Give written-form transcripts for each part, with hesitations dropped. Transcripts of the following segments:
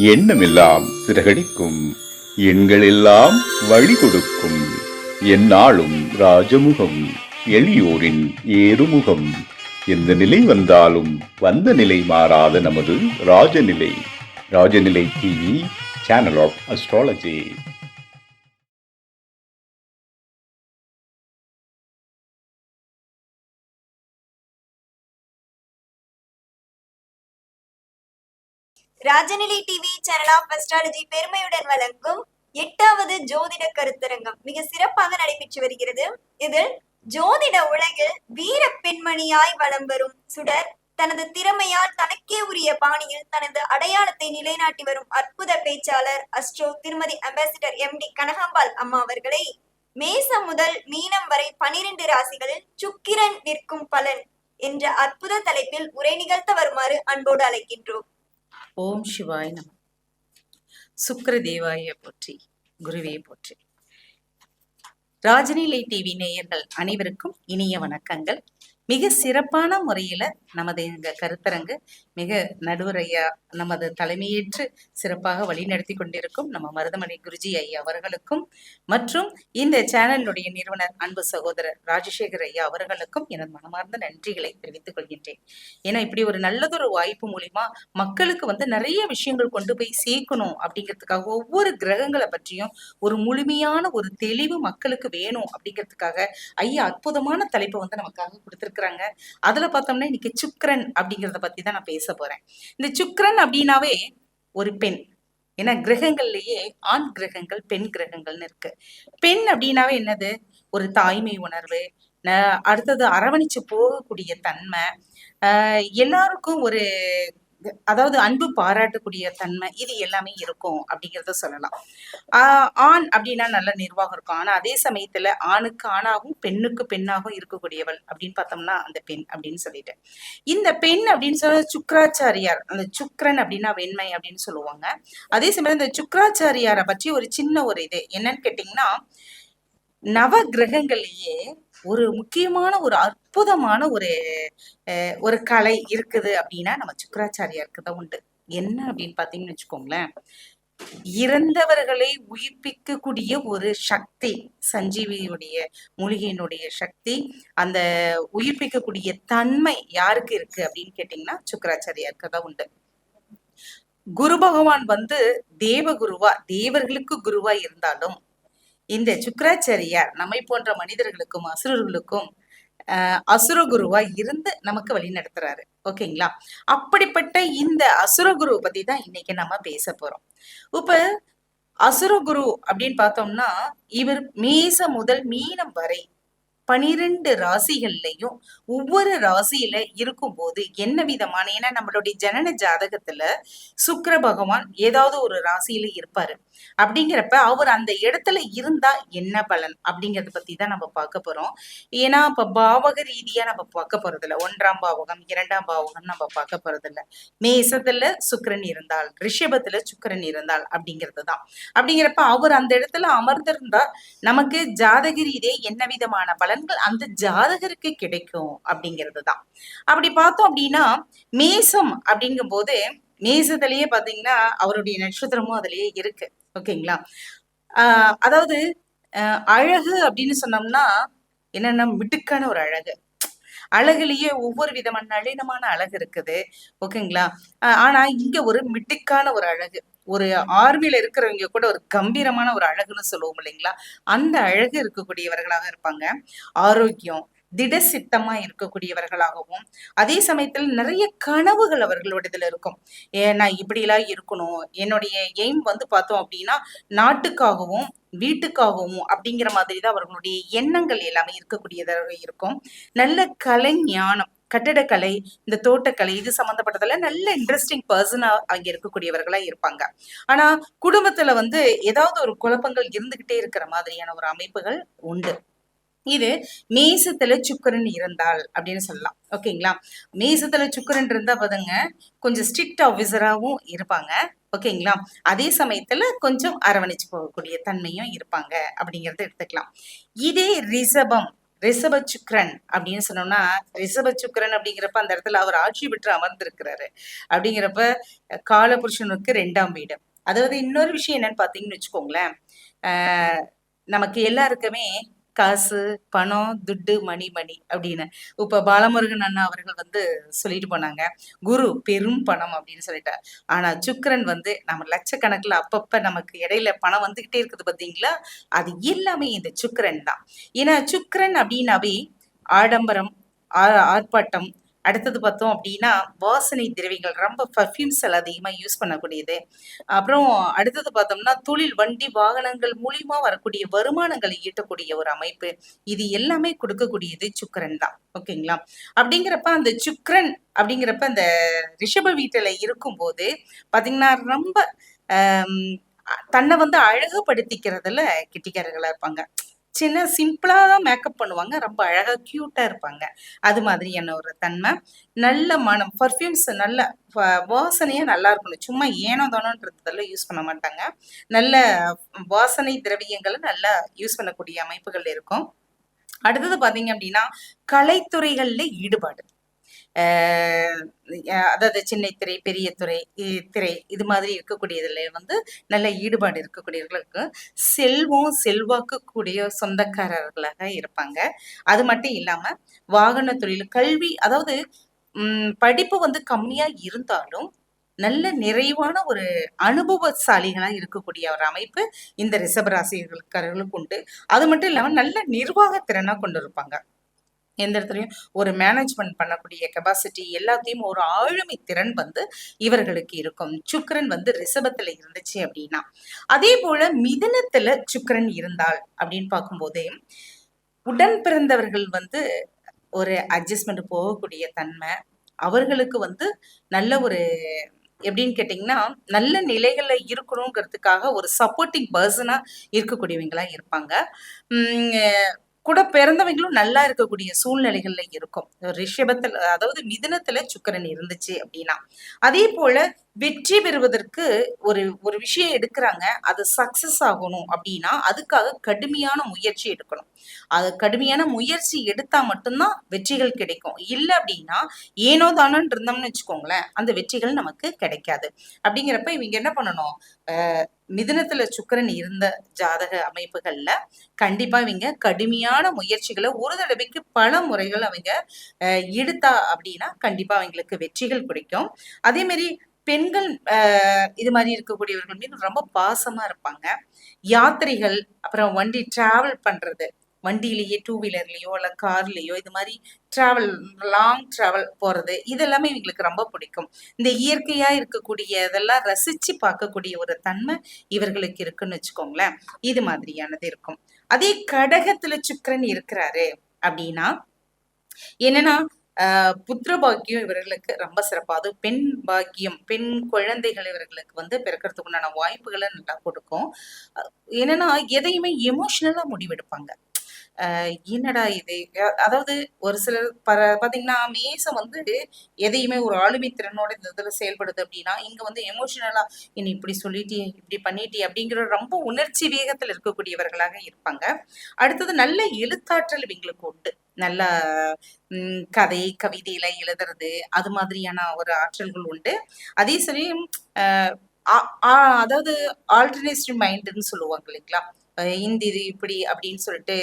எண்ணமெல்லாம் சிறகடிக்கும், எண்களெல்லாம் வழி கொடுக்கும், எந்நாளும் ராஜமுகம், எளியோரின் ஏறுமுகம். எந்த நிலை வந்தாலும் வந்த நிலை மாறாத நமது Rajanilai. Rajanilai TV, channel of astrology. Rajanilai TV channel of astrology பெருமையுடன் வழங்கும் 8வது ஜோதிட கருத்தரங்கம் மிக சிறப்பாக நடைபெற்று வருகிறது. இதில் ஜோதிட உலகில் வீர பெண்மணியாய் வலம் வரும் சுடர் தனது திறமையால் தனக்கே உரிய பாணியில் தனது அடையாளத்தை நிலைநாட்டி வரும் அற்புத பேச்சாளர் அஸ்ட்ரோ திருமதி அம்பாசிடர் MD கனகாம்பாள் அம்மா அவர்களை மேசம் முதல் மீனம் வரை 12 ராசிகளில் சுக்கிரன் நிற்கும் பலன் என்ற அற்புத தலைப்பில் உரை நிகழ்த்த வருமாறு அன்போடு அழைக்கின்றோம். ஓம் சிவாய் நம. சுக்கிர தேவாய போற்றி, குருவே போற்றி. ராஜநிலை டிவி நேயர்கள் அனைவருக்கும் இனிய வணக்கங்கள். மிக சிறப்பான முறையில நமது இந்த கருத்தரங்கு மிக நடுவரையா நமது தலைமையேற்று சிறப்பாக வழிநடத்தி கொண்டிருக்கும் நம்ம மருதமணி குருஜி ஐயா அவர்களுக்கும் மற்றும் இந்த சேனலுடைய நிறுவனர் அன்பு சகோதரர் ராஜசேகர் ஐயா அவர்களுக்கும் எனது மனமார்ந்த நன்றிகளை தெரிவித்துக் கொள்கின்றேன். ஏன்னா இப்படி ஒரு நல்லதொரு வாய்ப்பு மூலியமா மக்களுக்கு நிறைய விஷயங்கள் கொண்டு போய் சேர்க்கணும் அப்படிங்கிறதுக்காக ஒவ்வொரு கிரகங்களை பற்றியும் ஒரு முழுமையான ஒரு தெளிவு மக்களுக்கு வேணும் அப்படிங்கிறதுக்காக ஐயா அற்புதமான தலைப்பை நமக்காக கொடுத்திருக்காங்க. அதுல பார்த்தோம்னா இன்னைக்கு சுக்கிரன் அப்படிங்கறத பத்தி தான் நான் பேச போறேன். இந்த சுக்கிரன் அப்படின்னாவே ஒரு பெண். ஏன்னா கிரகங்கள்லயே ஆண் கிரகங்கள் பெண் கிரகங்கள்னு இருக்கு. பெண் அப்படின்னாவே என்னது? ஒரு தாய்மை உணர்வு, அடுத்தது அரவணைச்சு போகக்கூடிய தன்மை, எல்லாருக்கும் ஒரு அதாவது அன்பு பாராட்டக்கூடிய தன்மை, இது எல்லாமே இருக்கும் அப்படிங்கிறத சொல்லலாம். ஆண் அப்படின்னா நல்ல நிர்வாகம் இருக்கும். ஆனா அதே சமயத்துல ஆணுக்கு ஆணாகவும் பெண்ணுக்கு பெண்ணாகவும் இருக்கக்கூடியவள் அப்படின்னு பார்த்தோம்னா அந்த பெண் அப்படின்னு சொல்லிட்டு, இந்த பெண் அப்படின்னு சொல்ல சுக்கராச்சாரியார், அந்த சுக்கிரன் அப்படின்னா வெண்மை அப்படின்னு சொல்லுவாங்க. அதே சமயம் இந்த சுக்கராச்சாரியாரை பற்றி ஒரு சின்ன ஒரு இது என்னன்னு கேட்டீங்கன்னா, நவ கிரகங்கள்லயே ஒரு முக்கியமான ஒரு அற்புதமான ஒரு கலை இருக்குது அப்படின்னா நம்ம சுக்கராச்சாரியாருக்கு தான் உண்டு. என்ன அப்படின்னு பாத்தீங்கன்னு வச்சுக்கோங்களேன், இறந்தவர்களை உயிர்ப்பிக்கக்கூடிய ஒரு சக்தி, சஞ்சீவியுடைய மூலிகையினுடைய சக்தி, அந்த உயிர்ப்பிக்கக்கூடிய தன்மை யாருக்கு இருக்கு அப்படின்னு கேட்டீங்கன்னா சுக்கராச்சாரியாருக்கு தான் உண்டு. குரு பகவான் தேவகுருவா, தேவர்களுக்கு குருவா இருந்தாலும் இந்த சுக்கராச்சாரியார் நம்மை போன்ற மனிதர்களுக்கும் அசுரர்களுக்கும் அசுர குருவா இருந்து நமக்கு வழி நடத்துறாரு. ஓகேங்களா? அப்படிப்பட்ட இந்த அசுரகுரு பத்தி தான் இன்னைக்கு நம்ம பேச போறோம். இப்ப அசுரகுரு அப்படின்னு பார்த்தோம்னா, இவர் மேசம் முதல் மீனம் வரை 12 ராசிகள்லையும் ஒவ்வொரு ராசியில இருக்கும் போது என்ன விதமான, ஏன்னா நம்மளுடைய ஜனன ஜாதகத்துல சுக்கிர பகவான் ஏதாவது ஒரு ராசியில இருப்பாரு. அப்படிங்கிறப்ப அவர் அந்த இடத்துல இருந்தா என்ன பலன் அப்படிங்கறத பத்தி தான் நம்ம பார்க்க போறோம். ஏன்னா இப்ப பாவக ரீதியா நம்ம பார்க்க போறது இல்ல. 1ஆம் பாவகம் 2ஆம் பாவகம் நம்ம பார்க்க போறது இல்ல. மேசத்துல சுக்கிரன் இருந்தால், ரிஷபத்துல சுக்கிரன் இருந்தால் அப்படிங்கிறது தான். அப்படிங்கிறப்ப அவர் அந்த இடத்துல அமர்ந்திருந்தா நமக்கு ஜாதக ரீதியே என்ன விதமான பலன்கள் அந்த ஜாதகருக்கு கிடைக்கும் அப்படிங்கிறது தான். அப்படி பார்த்தோம் அப்படின்னா, மேசம் அப்படிங்கும் போது மேசத்திலேயே பாத்தீங்கன்னா அவருடைய நட்சத்திரமும் அதுலயே இருக்கு. ஓகேங்களா? அதாவது அழகு அப்படின்னு சொன்னோம்னா என்னன்னா மிடுக்கான ஒரு அழகு. அழகுலயே ஒவ்வொரு விதமான நளினமான அழகு இருக்குது. ஓகேங்களா? ஆனா இங்க ஒரு மிடுக்கான ஒரு அழகு, ஒரு ஆர்மியில இருக்கிறவங்க கூட ஒரு கம்பீரமான ஒரு அழகுன்னு சொல்லுவோம் இல்லைங்களா? அந்த அழகு இருக்கக்கூடியவர்களாக இருப்பாங்க. ஆரோக்கியம், திடசித்தமா இருக்கக்கூடியவர்களாகவும், அதே சமயத்தில் நிறைய கனவுகள் அவர்களோடதுல இருக்கும். நான் இப்படி எல்லாம் இருக்கணும், என்னுடைய எய்ம் பார்த்தோம் அப்படின்னா நாட்டுக்காகவும் வீட்டுக்காகவும் அப்படிங்கிற மாதிரி தான் அவர்களுடைய எண்ணங்கள் எல்லாமே இருக்கக்கூடியதாக இருக்கும். நல்ல கலை ஞானம், கட்டடக்கலை, இந்த தோட்டக்கலை, இது சம்பந்தப்பட்டதுல நல்ல இன்ட்ரெஸ்டிங் பர்சனா அங்க இருக்கக்கூடியவர்களா இருப்பாங்க. ஆனா குடும்பத்துல ஏதாவது ஒரு குழப்பங்கள் இருந்துகிட்டே இருக்கிற மாதிரியான ஒரு அமைப்புகள் உண்டு. இது மேசத்துல சுக்கிரன் இருந்தால் அப்படின்னு சொல்லலாம். ஓகேங்களா? மேசத்துல சுக்கிரன் இருந்தா கொஞ்சம் ஸ்ட்ரிக்ட் ஆபீசராகவும் இருப்பாங்க. ஓகேங்களா? அதே சமயத்துல கொஞ்சம் அரவணைச்சு போகக்கூடிய தன்மையும் இருப்பாங்க அப்படிங்கறத எடுத்துக்கலாம். இதே ரிஷப சுக்கிரன் அப்படின்னு சொன்னோம்னா, ரிஷப சுக்கிரன் அப்படிங்கிறப்ப அந்த இடத்துல அவர் ஆட்சி பெற்று அமர்ந்திருக்கிறாரு. அப்படிங்கிறப்ப காலபுருஷனுக்கு 2ஆம் வீடு. அதாவது இன்னொரு விஷயம் என்னன்னு பார்த்தீங்கன்னு வச்சுக்கோங்களேன், ஆஹ் நமக்கு எல்லாருக்குமே காசு, பணம், துட்டு, மணி மணி அப்படின்னு. இப்ப பாலமுருகன் அண்ணா அவர்கள் வந்து சொல்லிட்டு போனாங்க, குரு பெரும் பணம் அப்படின்னு சொல்லிட்டார். ஆனா சுக்கிரன் வந்து நம்ம லட்சக்கணக்குல அப்பப்ப நமக்கு இடையில பணம் வந்துகிட்டே இருக்குது பாத்தீங்களா, அது எல்லாமே இந்த சுக்கிரன் தான். ஏன்னா சுக்கிரன் அப்படின்னாவே ஆடம்பரம், ஆர்ப்பாட்டம். அடுத்தது பார்த்தோம் அப்படின்னா வாசனை திரவியங்கள், ரொம்ப பர்ஃப்யூம்ஸ் எல்லாம் அதிகமா யூஸ் பண்ணக்கூடியது. அப்புறம் அடுத்தது பார்த்தோம்னா தொழில், வண்டி வாகனங்கள் மூலியமா வரக்கூடிய வருமானங்களை ஈட்டக்கூடிய ஒரு அமைப்பு. இது எல்லாமே கொடுக்கக்கூடியது சுக்கிரன் தான். ஓகேங்களா? அப்படிங்கிறப்ப அந்த சுக்கிரன் அப்படிங்கிறப்ப அந்த ரிஷப வீட்டுல இருக்கும்போது பாத்தீங்கன்னா ரொம்ப ஆம், தன்னை வந்து அழகுபடுத்திக்கிறதுல கெட்டிக்காரர்களா இருப்பாங்க. சின்ன சிம்பிளா தான் மேக்கப் பண்ணுவாங்க, ரொம்ப அழகா கியூட்டா இருப்பாங்க. அது மாதிரியான ஒரு தன்மை. நல்ல மனம், பர்ஃப்யூம்ஸ் நல்ல வாசனையா நல்லா இருக்கணும். சும்மா ஏனோ தானோன்றதெல்லாம் யூஸ் பண்ண மாட்டாங்க. நல்ல வாசனை திரவியங்களை நல்லா யூஸ் பண்ணக்கூடிய அமைப்புகள் இருக்கும். அடுத்தது பாத்தீங்க அப்படின்னா கலைத்துறைகள்ல ஈடுபாடு. ஆஹ் அதாவது சின்ன திரை, பெரிய துறை, திரை இது மாதிரி இருக்கக்கூடியதுல வந்து நல்ல ஈடுபாடு இருக்கக்கூடியவர்களுக்கு செல்வம், செல்வாக்கு கூடிய சொந்தக்காரர்களாக இருப்பாங்க. அது மட்டும் இல்லாம வாகன தொழில், கல்வி, அதாவது படிப்பு வந்து கம்மியா இருந்தாலும் நல்ல நிறைவான ஒரு அனுபவசாலிகளா இருக்கக்கூடிய ஒரு அமைப்பு இந்த ரிஷபராசிக்காரர்களுக்கு உண்டு. அது மட்டும் இல்லாம நல்ல நிர்வாக திறனா கொண்டு இருப்பாங்க. எந்த இடத்துலயும் ஒரு மேனேஜ்மெண்ட் பண்ணக்கூடிய கெபாசிட்டி, எல்லாத்தையும் ஒரு ஆளுமை திறன் வந்து இவர்களுக்கு இருக்கும். சுக்கிரன் வந்து ரிஷபத்துல இருந்துச்சு அப்படின்னா. அதே போல மிதுனத்துல சுக்கிரன் இருந்தால் அப்படின்னு பார்க்கும்போதே உடன் பிறந்தவர்கள் வந்து ஒரு அட்ஜஸ்ட்மெண்ட் போகக்கூடிய தன்மை, அவர்களுக்கு வந்து நல்ல ஒரு எப்படின்னு கேட்டிங்கன்னா நல்ல நிலைகள்ல இருக்கணுங்கிறதுக்காக ஒரு சப்போர்ட்டிங் பர்சனா இருக்கக்கூடியவங்களா இருப்பாங்க. கூட பிறந்தவங்களும் நல்லா இருக்கக்கூடிய சூழ்நிலைகள்ல இருக்கும். ரிஷபத்துல, அதாவது மிதுனத்துல சுக்கிரன் இருந்துச்சு அப்படின்னா. அதே போல வெற்றி பெறுவதற்கு ஒரு ஒரு விஷயம் எடுக்கிறாங்க, அது சக்சஸ் ஆகணும் அப்படின்னா அதுக்காக கடுமையான முயற்சி எடுக்கணும். அது கடுமையான முயற்சி எடுத்தா மட்டும்தான் வெற்றிகள் கிடைக்கும். இல்லை அப்படின்னா ஏனோ தானோன்னு இருந்தோம்னு வச்சுக்கோங்களேன், அந்த வெற்றிகள் நமக்கு கிடைக்காது. அப்படிங்கிறப்ப இவங்க என்ன பண்ணணும், மிதுனத்துல சுக்கிரன் இருந்த ஜாதக அமைப்புகள்ல கண்டிப்பா இவங்க கடுமையான முயற்சிகளை ஒரு தடவைக்கு பல முறைகள் அவங்க எடுத்தா அப்படின்னா கண்டிப்பா அவங்களுக்கு வெற்றிகள் கிடைக்கும். அதே மாதிரி பெண்கள் இது மாதிரி இருக்கக்கூடியவர்கள் மீது ரொம்ப பாசமா இருப்பாங்க. யாத்திரைகள், அப்புறம் வண்டி டிராவல் பண்றது, வண்டியிலேயே டூ வீலர்லயோ இல்ல கார்லயோ இது மாதிரி டிராவல், லாங் டிராவல் போறது, இதெல்லாமே இவங்களுக்கு ரொம்ப பிடிக்கும். இந்த இயற்கையா இருக்கக்கூடிய இதெல்லாம் ரசிச்சு பார்க்கக்கூடிய ஒரு தன்மை இவர்களுக்கு இருக்குன்னு வச்சுக்கோங்களேன். இது மாதிரியானது இருக்கும். அதே கடகத்துல சுக்கிரன் இருக்கிறாரு அப்படின்னா என்னன்னா புத்திர பாக்கியம் இவர்களுக்கு ரொம்ப சிறப்பா, அது பெண் பாக்கியம், பெண் குழந்தைகள் இவர்களுக்கு வந்து பிறக்கிறதுக்கு உண்டான வாய்ப்புகளை நல்லா கொடுக்கும். என்னன்னா எதையுமே எமோஷனலா முடிவெடுப்பாங்க. என்னடா இது, அதாவது ஒரு சிலர் பாத்தீங்கன்னா மேசம் வந்து எதையுமே ஒரு ஆளுமை திறனோட இந்த இதுல செயல்படுது அப்படின்னா, இங்க வந்து எமோஷனலா என்ன இப்படி சொல்லிட்டியே, இப்படி பண்ணிட்டியே அப்படிங்கிற ரொம்ப உணர்ச்சி வேகத்துல இருக்கக்கூடியவர்களாக இருப்பாங்க. அடுத்தது நல்ல எழுத்தாற்றல் இவங்களுக்கு உண்டு. நல்ல கதை, கவிதையில எழுதுறது, அது மாதிரியான ஒரு ஆற்றல்கள் உண்டு. அதே சமயம் அதாவது ஆல்டர்னேட்டிவ் மைண்டுன்னு சொல்லுவாங்க இல்லைங்களா, இந்த இது இப்படி அப்படின்னு சொல்லிட்டு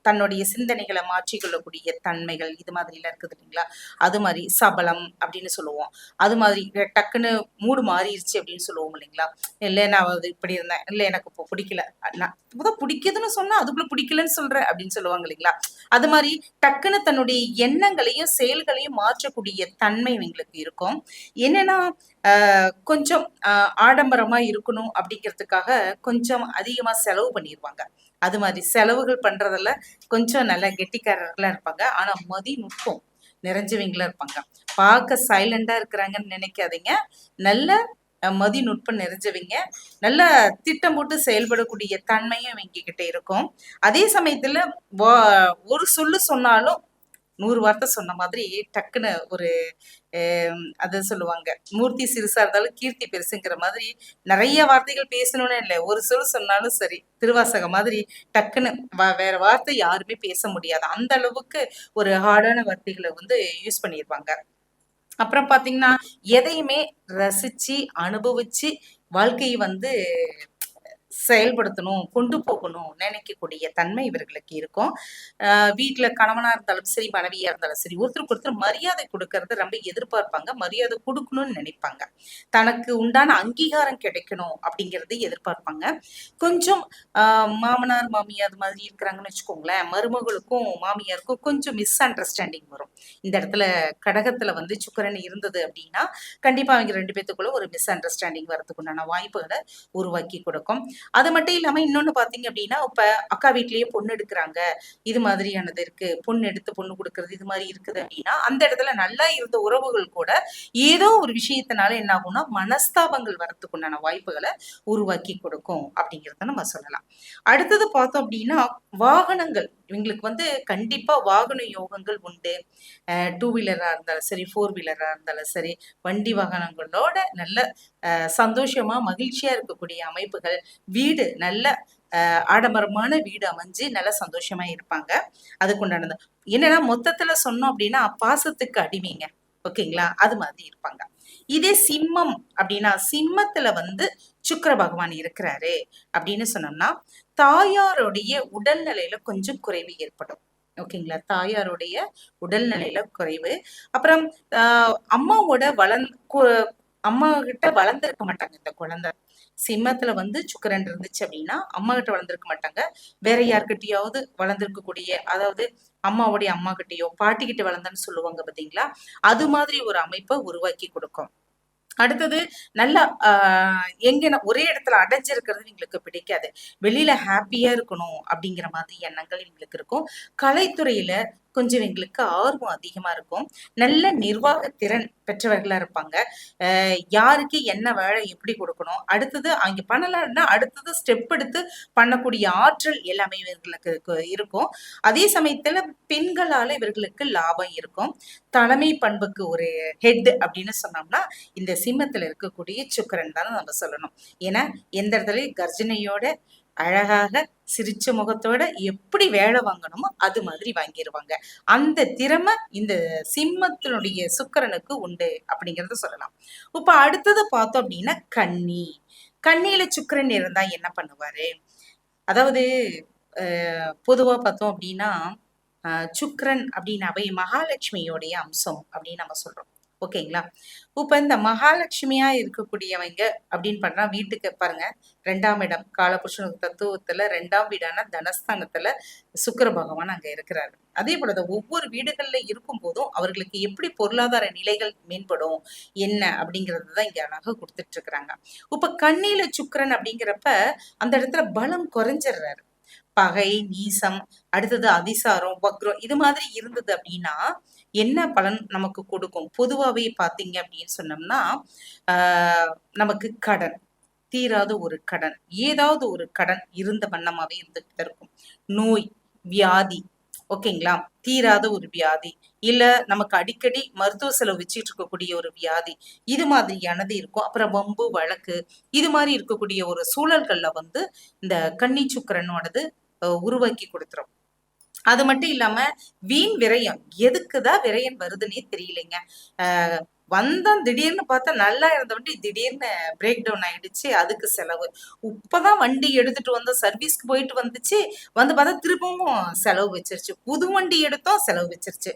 தன்னுடைய சிந்தனைகளை மாற்றிக்கொள்ளக்கூடிய தன்மைகள் இது மாதிரி எல்லாம் இருக்குது இல்லைங்களா. அது மாதிரி சபலம் அப்படின்னு சொல்லுவோம். அது மாதிரி டக்குன்னு மூடு மாறிடுச்சு அப்படின்னு சொல்லுவோம் இல்லைங்களா. இல்லை நான் அது இப்படி இருந்தேன், இல்லை எனக்கு இப்போ பிடிக்கல, நான் இப்போதான் பிடிக்குதுன்னு சொன்னா அதுக்குள்ள பிடிக்கலன்னு சொல்றேன் அப்படின்னு சொல்லுவாங்க இல்லைங்களா. அது மாதிரி டக்குன்னு தன்னுடைய எண்ணங்களையும் செயல்களையும் மாற்றக்கூடிய தன்மை இவங்களுக்கு இருக்கும். என்னன்னா கொஞ்சம் ஆடம்பரமா இருக்கணும் அப்படிங்கிறதுக்காக கொஞ்சம் அதிகமா செலவு பண்ணிடுவாங்க. அது மாதிரி செலவுகள் பண்றதுல கொஞ்சம் நல்ல கெட்டிக்காரர்களா இருப்பாங்க. ஆனா மதிநுட்பம் நிறைஞ்சவங்களா இருப்பாங்க. பார்க்க சைலண்டா இருக்கிறாங்கன்னு நினைக்காதீங்க. நல்ல மதிநுட்பம் நிறைஞ்சவங்க, நல்ல திட்டம் போட்டு செயல்படக்கூடிய தன்மையும் இவங்க கிட்ட இருக்கும். அதே சமயத்துல ஒரு சொல்லு சொன்னாலும் 100 வார்த்தை சொன்ன மாதிரி டக்குன்னு ஒரு அதை சொல்லுவாங்க, மூர்த்தி சிறுசா இருந்தாலும் கீர்த்தி பெருசுங்கிற மாதிரி நிறைய வார்த்தைகள் பேசணும்னு இல்லை, ஒரு சொல் சொன்னாலும் சரி திருவாசகம் மாதிரி டக்குன்னு வேற வார்த்தை யாருமே பேச முடியாது, அந்த அளவுக்கு ஒரு ஹார்டான வார்த்தைகளை வந்து யூஸ் பண்ணியிருப்பாங்க. அப்புறம் பாத்தீங்கன்னா எதையுமே ரசிச்சு அனுபவிச்சு வாழ்க்கையை வந்து செயல்படுத்தணும், கொண்டு போகணும் நினைக்கக்கூடிய தன்மை இவர்களுக்கு இருக்கும். வீட்டுல கணவனா இருந்தாலும் சரி, மனைவியா இருந்தாலும் சரி, ஒருத்தருக்கு ஒருத்தர் மரியாதை கொடுக்கறத ரொம்ப எதிர்பார்ப்பாங்க, மரியாதை கொடுக்கணும்னு நினைப்பாங்க, தனக்கு உண்டான அங்கீகாரம் கிடைக்கணும் அப்படிங்கறது எதிர்பார்ப்பாங்க. கொஞ்சம் மாமனார் மாமியார் மாதிரி இருக்கிறாங்கன்னு வச்சுக்கோங்களேன், மருமகளுக்கும் மாமியாருக்கும் கொஞ்சம் மிஸ் அண்டர்ஸ்டாண்டிங் வரும். இந்த இடத்துல கடகத்துல வந்து சுக்கிரன் இருந்தது அப்படின்னா கண்டிப்பா அவங்க 2 பேத்துக்குள்ள ஒரு மிஸ் அண்டர்ஸ்டாண்டிங் வரதுக்கு உண்டான வாய்ப்புகளை உருவாக்கி கொடுக்கும். அது மட்டும் இல்லாம இன்னொன்னு பாத்தீங்க அப்படின்னா, இப்ப அக்கா வீட்லயே பொண்ணு எடுக்கிறாங்க, இது மாதிரியானது இருக்கு, பொண்ணு எடுத்து பொண்ணு கொடுக்கறது இது மாதிரி இருக்குது அப்படின்னா, அந்த இடத்துல நல்லா இருந்த உறவுகள் கூட ஏதோ ஒரு விஷயத்தினால என்ன ஆகும்னா மனஸ்தாபங்கள் வரத்துக்கு உண்டான வாய்ப்புகளை உருவாக்கி கொடுக்கும் அப்படிங்கிறத நம்ம சொல்லலாம். அடுத்தது பார்த்தோம் அப்படின்னா, வாகனங்கள் இவங்களுக்கு வந்து கண்டிப்பா வாகன யோகங்கள் உண்டு. 2 வீலரா இருந்தாலும் சரி, 4 வீலரா இருந்தாலும் சரி, வண்டி வாகனங்களோட நல்ல சந்தோஷமா மகிழ்ச்சியா இருக்கக்கூடிய அமைப்புகள், வீடு நல்ல ஆடம்பரமான வீடு அமைஞ்சு நல்ல சந்தோஷமா இருப்பாங்க. அதுக்குண்டானது என்னன்னா மொத்தத்துல சொன்னோம் அப்படின்னா பாசத்துக்கு அடிமைங்க, ஓகேங்களா, அது மாதிரி இருப்பாங்க. இதே சிம்மம் அப்படின்னா, சிம்மத்துல வந்து சுக்கிர பகவான் இருக்கிறாரு அப்படின்னு சொன்னோம்னா தாயாருடைய உடல்நிலையில கொஞ்சம் குறைவு ஏற்படும், ஓகேங்களா, தாயாருடைய உடல்நிலையில குறைவு. அப்புறம் அம்மாவோட அம்மா கிட்ட வளர்ந்திருக்க மாட்டாங்க இந்த குழந்தை. சிம்மத்துல வந்து சுக்கிரன் இருந்துச்சு அப்படின்னா அம்மா கிட்ட வளர்ந்திருக்க மாட்டாங்க, வேற யார்கிட்டயாவது வளர்ந்திருக்கக்கூடிய, அதாவது அம்மாவுடைய அம்மா கிட்டயோ பாட்டி கிட்ட வளர்ந்தான்னு சொல்லுவாங்க பாத்தீங்களா, அது மாதிரி ஒரு அமைப்பை உருவாக்கி கொடுக்கும். அடுத்தது நல்லா எங்க ஒரே இடத்துல அடைஞ்சிருக்கிறது எங்களுக்கு பிடிக்காது, வெளியில ஹாப்பியா இருக்கணும் அப்படிங்கிற மாதிரி எண்ணங்கள் எங்களுக்கு இருக்கும். கலைத்துறையில கொஞ்சம் எங்களுக்கு ஆர்வம் அதிகமா இருக்கும், நல்ல நிர்வாக திறன் பெற்றவர்களா இருப்பாங்க. யாருக்கு என்ன வேலை எப்படி கொடுக்கணும், அடுத்தது அவங்க பண்ணலாம்னா அடுத்தது ஸ்டெப் எடுத்து பண்ணக்கூடிய ஆற்றல் எல்லாமே இவர்களுக்கு இருக்கும். அதே சமயத்துல பெண்களால இவர்களுக்கு லாபம் இருக்கும். தலைமை பண்புக்கு ஒரு ஹெட் அப்படின்னு சொன்னோம்னா இந்த சிம்மத்துல இருக்கக்கூடிய சுக்கிரன் தான் நம்ம சொல்லணும். ஏன்னா எந்த இடத்துல கர்ஜனையோட அழகாக சிரிச்ச முகத்தோட எப்படி வேலை வாங்கணுமோ அது மாதிரி வாங்கிடுவாங்க. அந்த திறமை இந்த சிம்மத்தினுடைய சுக்கிரனுக்கு உண்டு அப்படிங்கறத சொல்லலாம். இப்ப அடுத்தது பார்த்தோம் அப்படின்னா கன்னியில சுக்கிரன் இருந்தா என்ன பண்ணுவாரு, அதாவது பொதுவா பார்த்தோம் அப்படின்னா சுக்கிரன் அப்படின்னாவே மகாலட்சுமியோடைய அம்சம் அப்படின்னு நம்ம சொல்றோம், ஓகேங்களா. இப்ப இந்த மகாலட்சுமியா இருக்கக்கூடியவங்க அப்படின்னு பண்ணா வீட்டுக்கு பாருங்க 2ஆம் இடம் காலபுருஷனுக்கு தத்துவத்துல 2ஆம் வீடான தனஸ்தானத்துல சுக்கிர பகவான் அங்க இருக்கிறாரு. அதே போலதான் ஒவ்வொரு வீடுகள்ல இருக்கும் போதும் அவர்களுக்கு எப்படி பொருளாதார நிலைகள் மேம்படும் என்ன அப்படிங்கறதுதான் இங்க அழகா கொடுத்துட்டு இருக்கிறாங்க. இப்ப கன்னியில சுக்கிரன் அப்படிங்கிறப்ப அந்த இடத்துல பலம் குறைஞ்சிடுறாரு, பகை நீசம் அடுத்தது அதிசாரம் வக்ரம் இது மாதிரி இருந்தது அப்படின்னா என்ன பலன் நமக்கு கொடுக்கும். பொதுவாவே பாத்தீங்க அப்படின்னு சொன்னோம்னா நமக்கு கடன், தீராத ஒரு கடன், ஏதாவது ஒரு கடன் இருந்த வண்ணமாவே இருந்துட்டு இருக்கும். நோய் வியாதி, ஓகேங்களா, தீராத ஒரு வியாதி, இல்ல நமக்கு அடிக்கடி மருத்துவ செலவு வச்சுட்டு இருக்கக்கூடிய ஒரு வியாதி, இது மாதிரியானது இருக்கும். அப்புறம் வம்பு வழக்கு இது மாதிரி இருக்கக்கூடிய ஒரு சூழல்கள்ல வந்து இந்த கன்னி சுக்கிரனோடது உருவாக்கி கொடுத்துரும். அது மட்டும் இல்லாம வீண் விரயம், எதுக்குதான் விரயம் வருதுன்னே தெரியலைங்க. வந்தோம் திடீர்னு பார்த்தா நல்லா இருந்த வண்டி திடீர்னு பிரேக் டவுன் ஆயிடுச்சு, அதுக்கு செலவு. இப்பதான் வண்டி எடுத்துட்டு வந்தோம், சர்வீஸ்க்கு போயிட்டு வந்துச்சு, வந்து பார்த்தா திரும்பவும் செலவு வச்சிருச்சு, புது வண்டி எடுத்தோம் செலவு வச்சிருச்சு.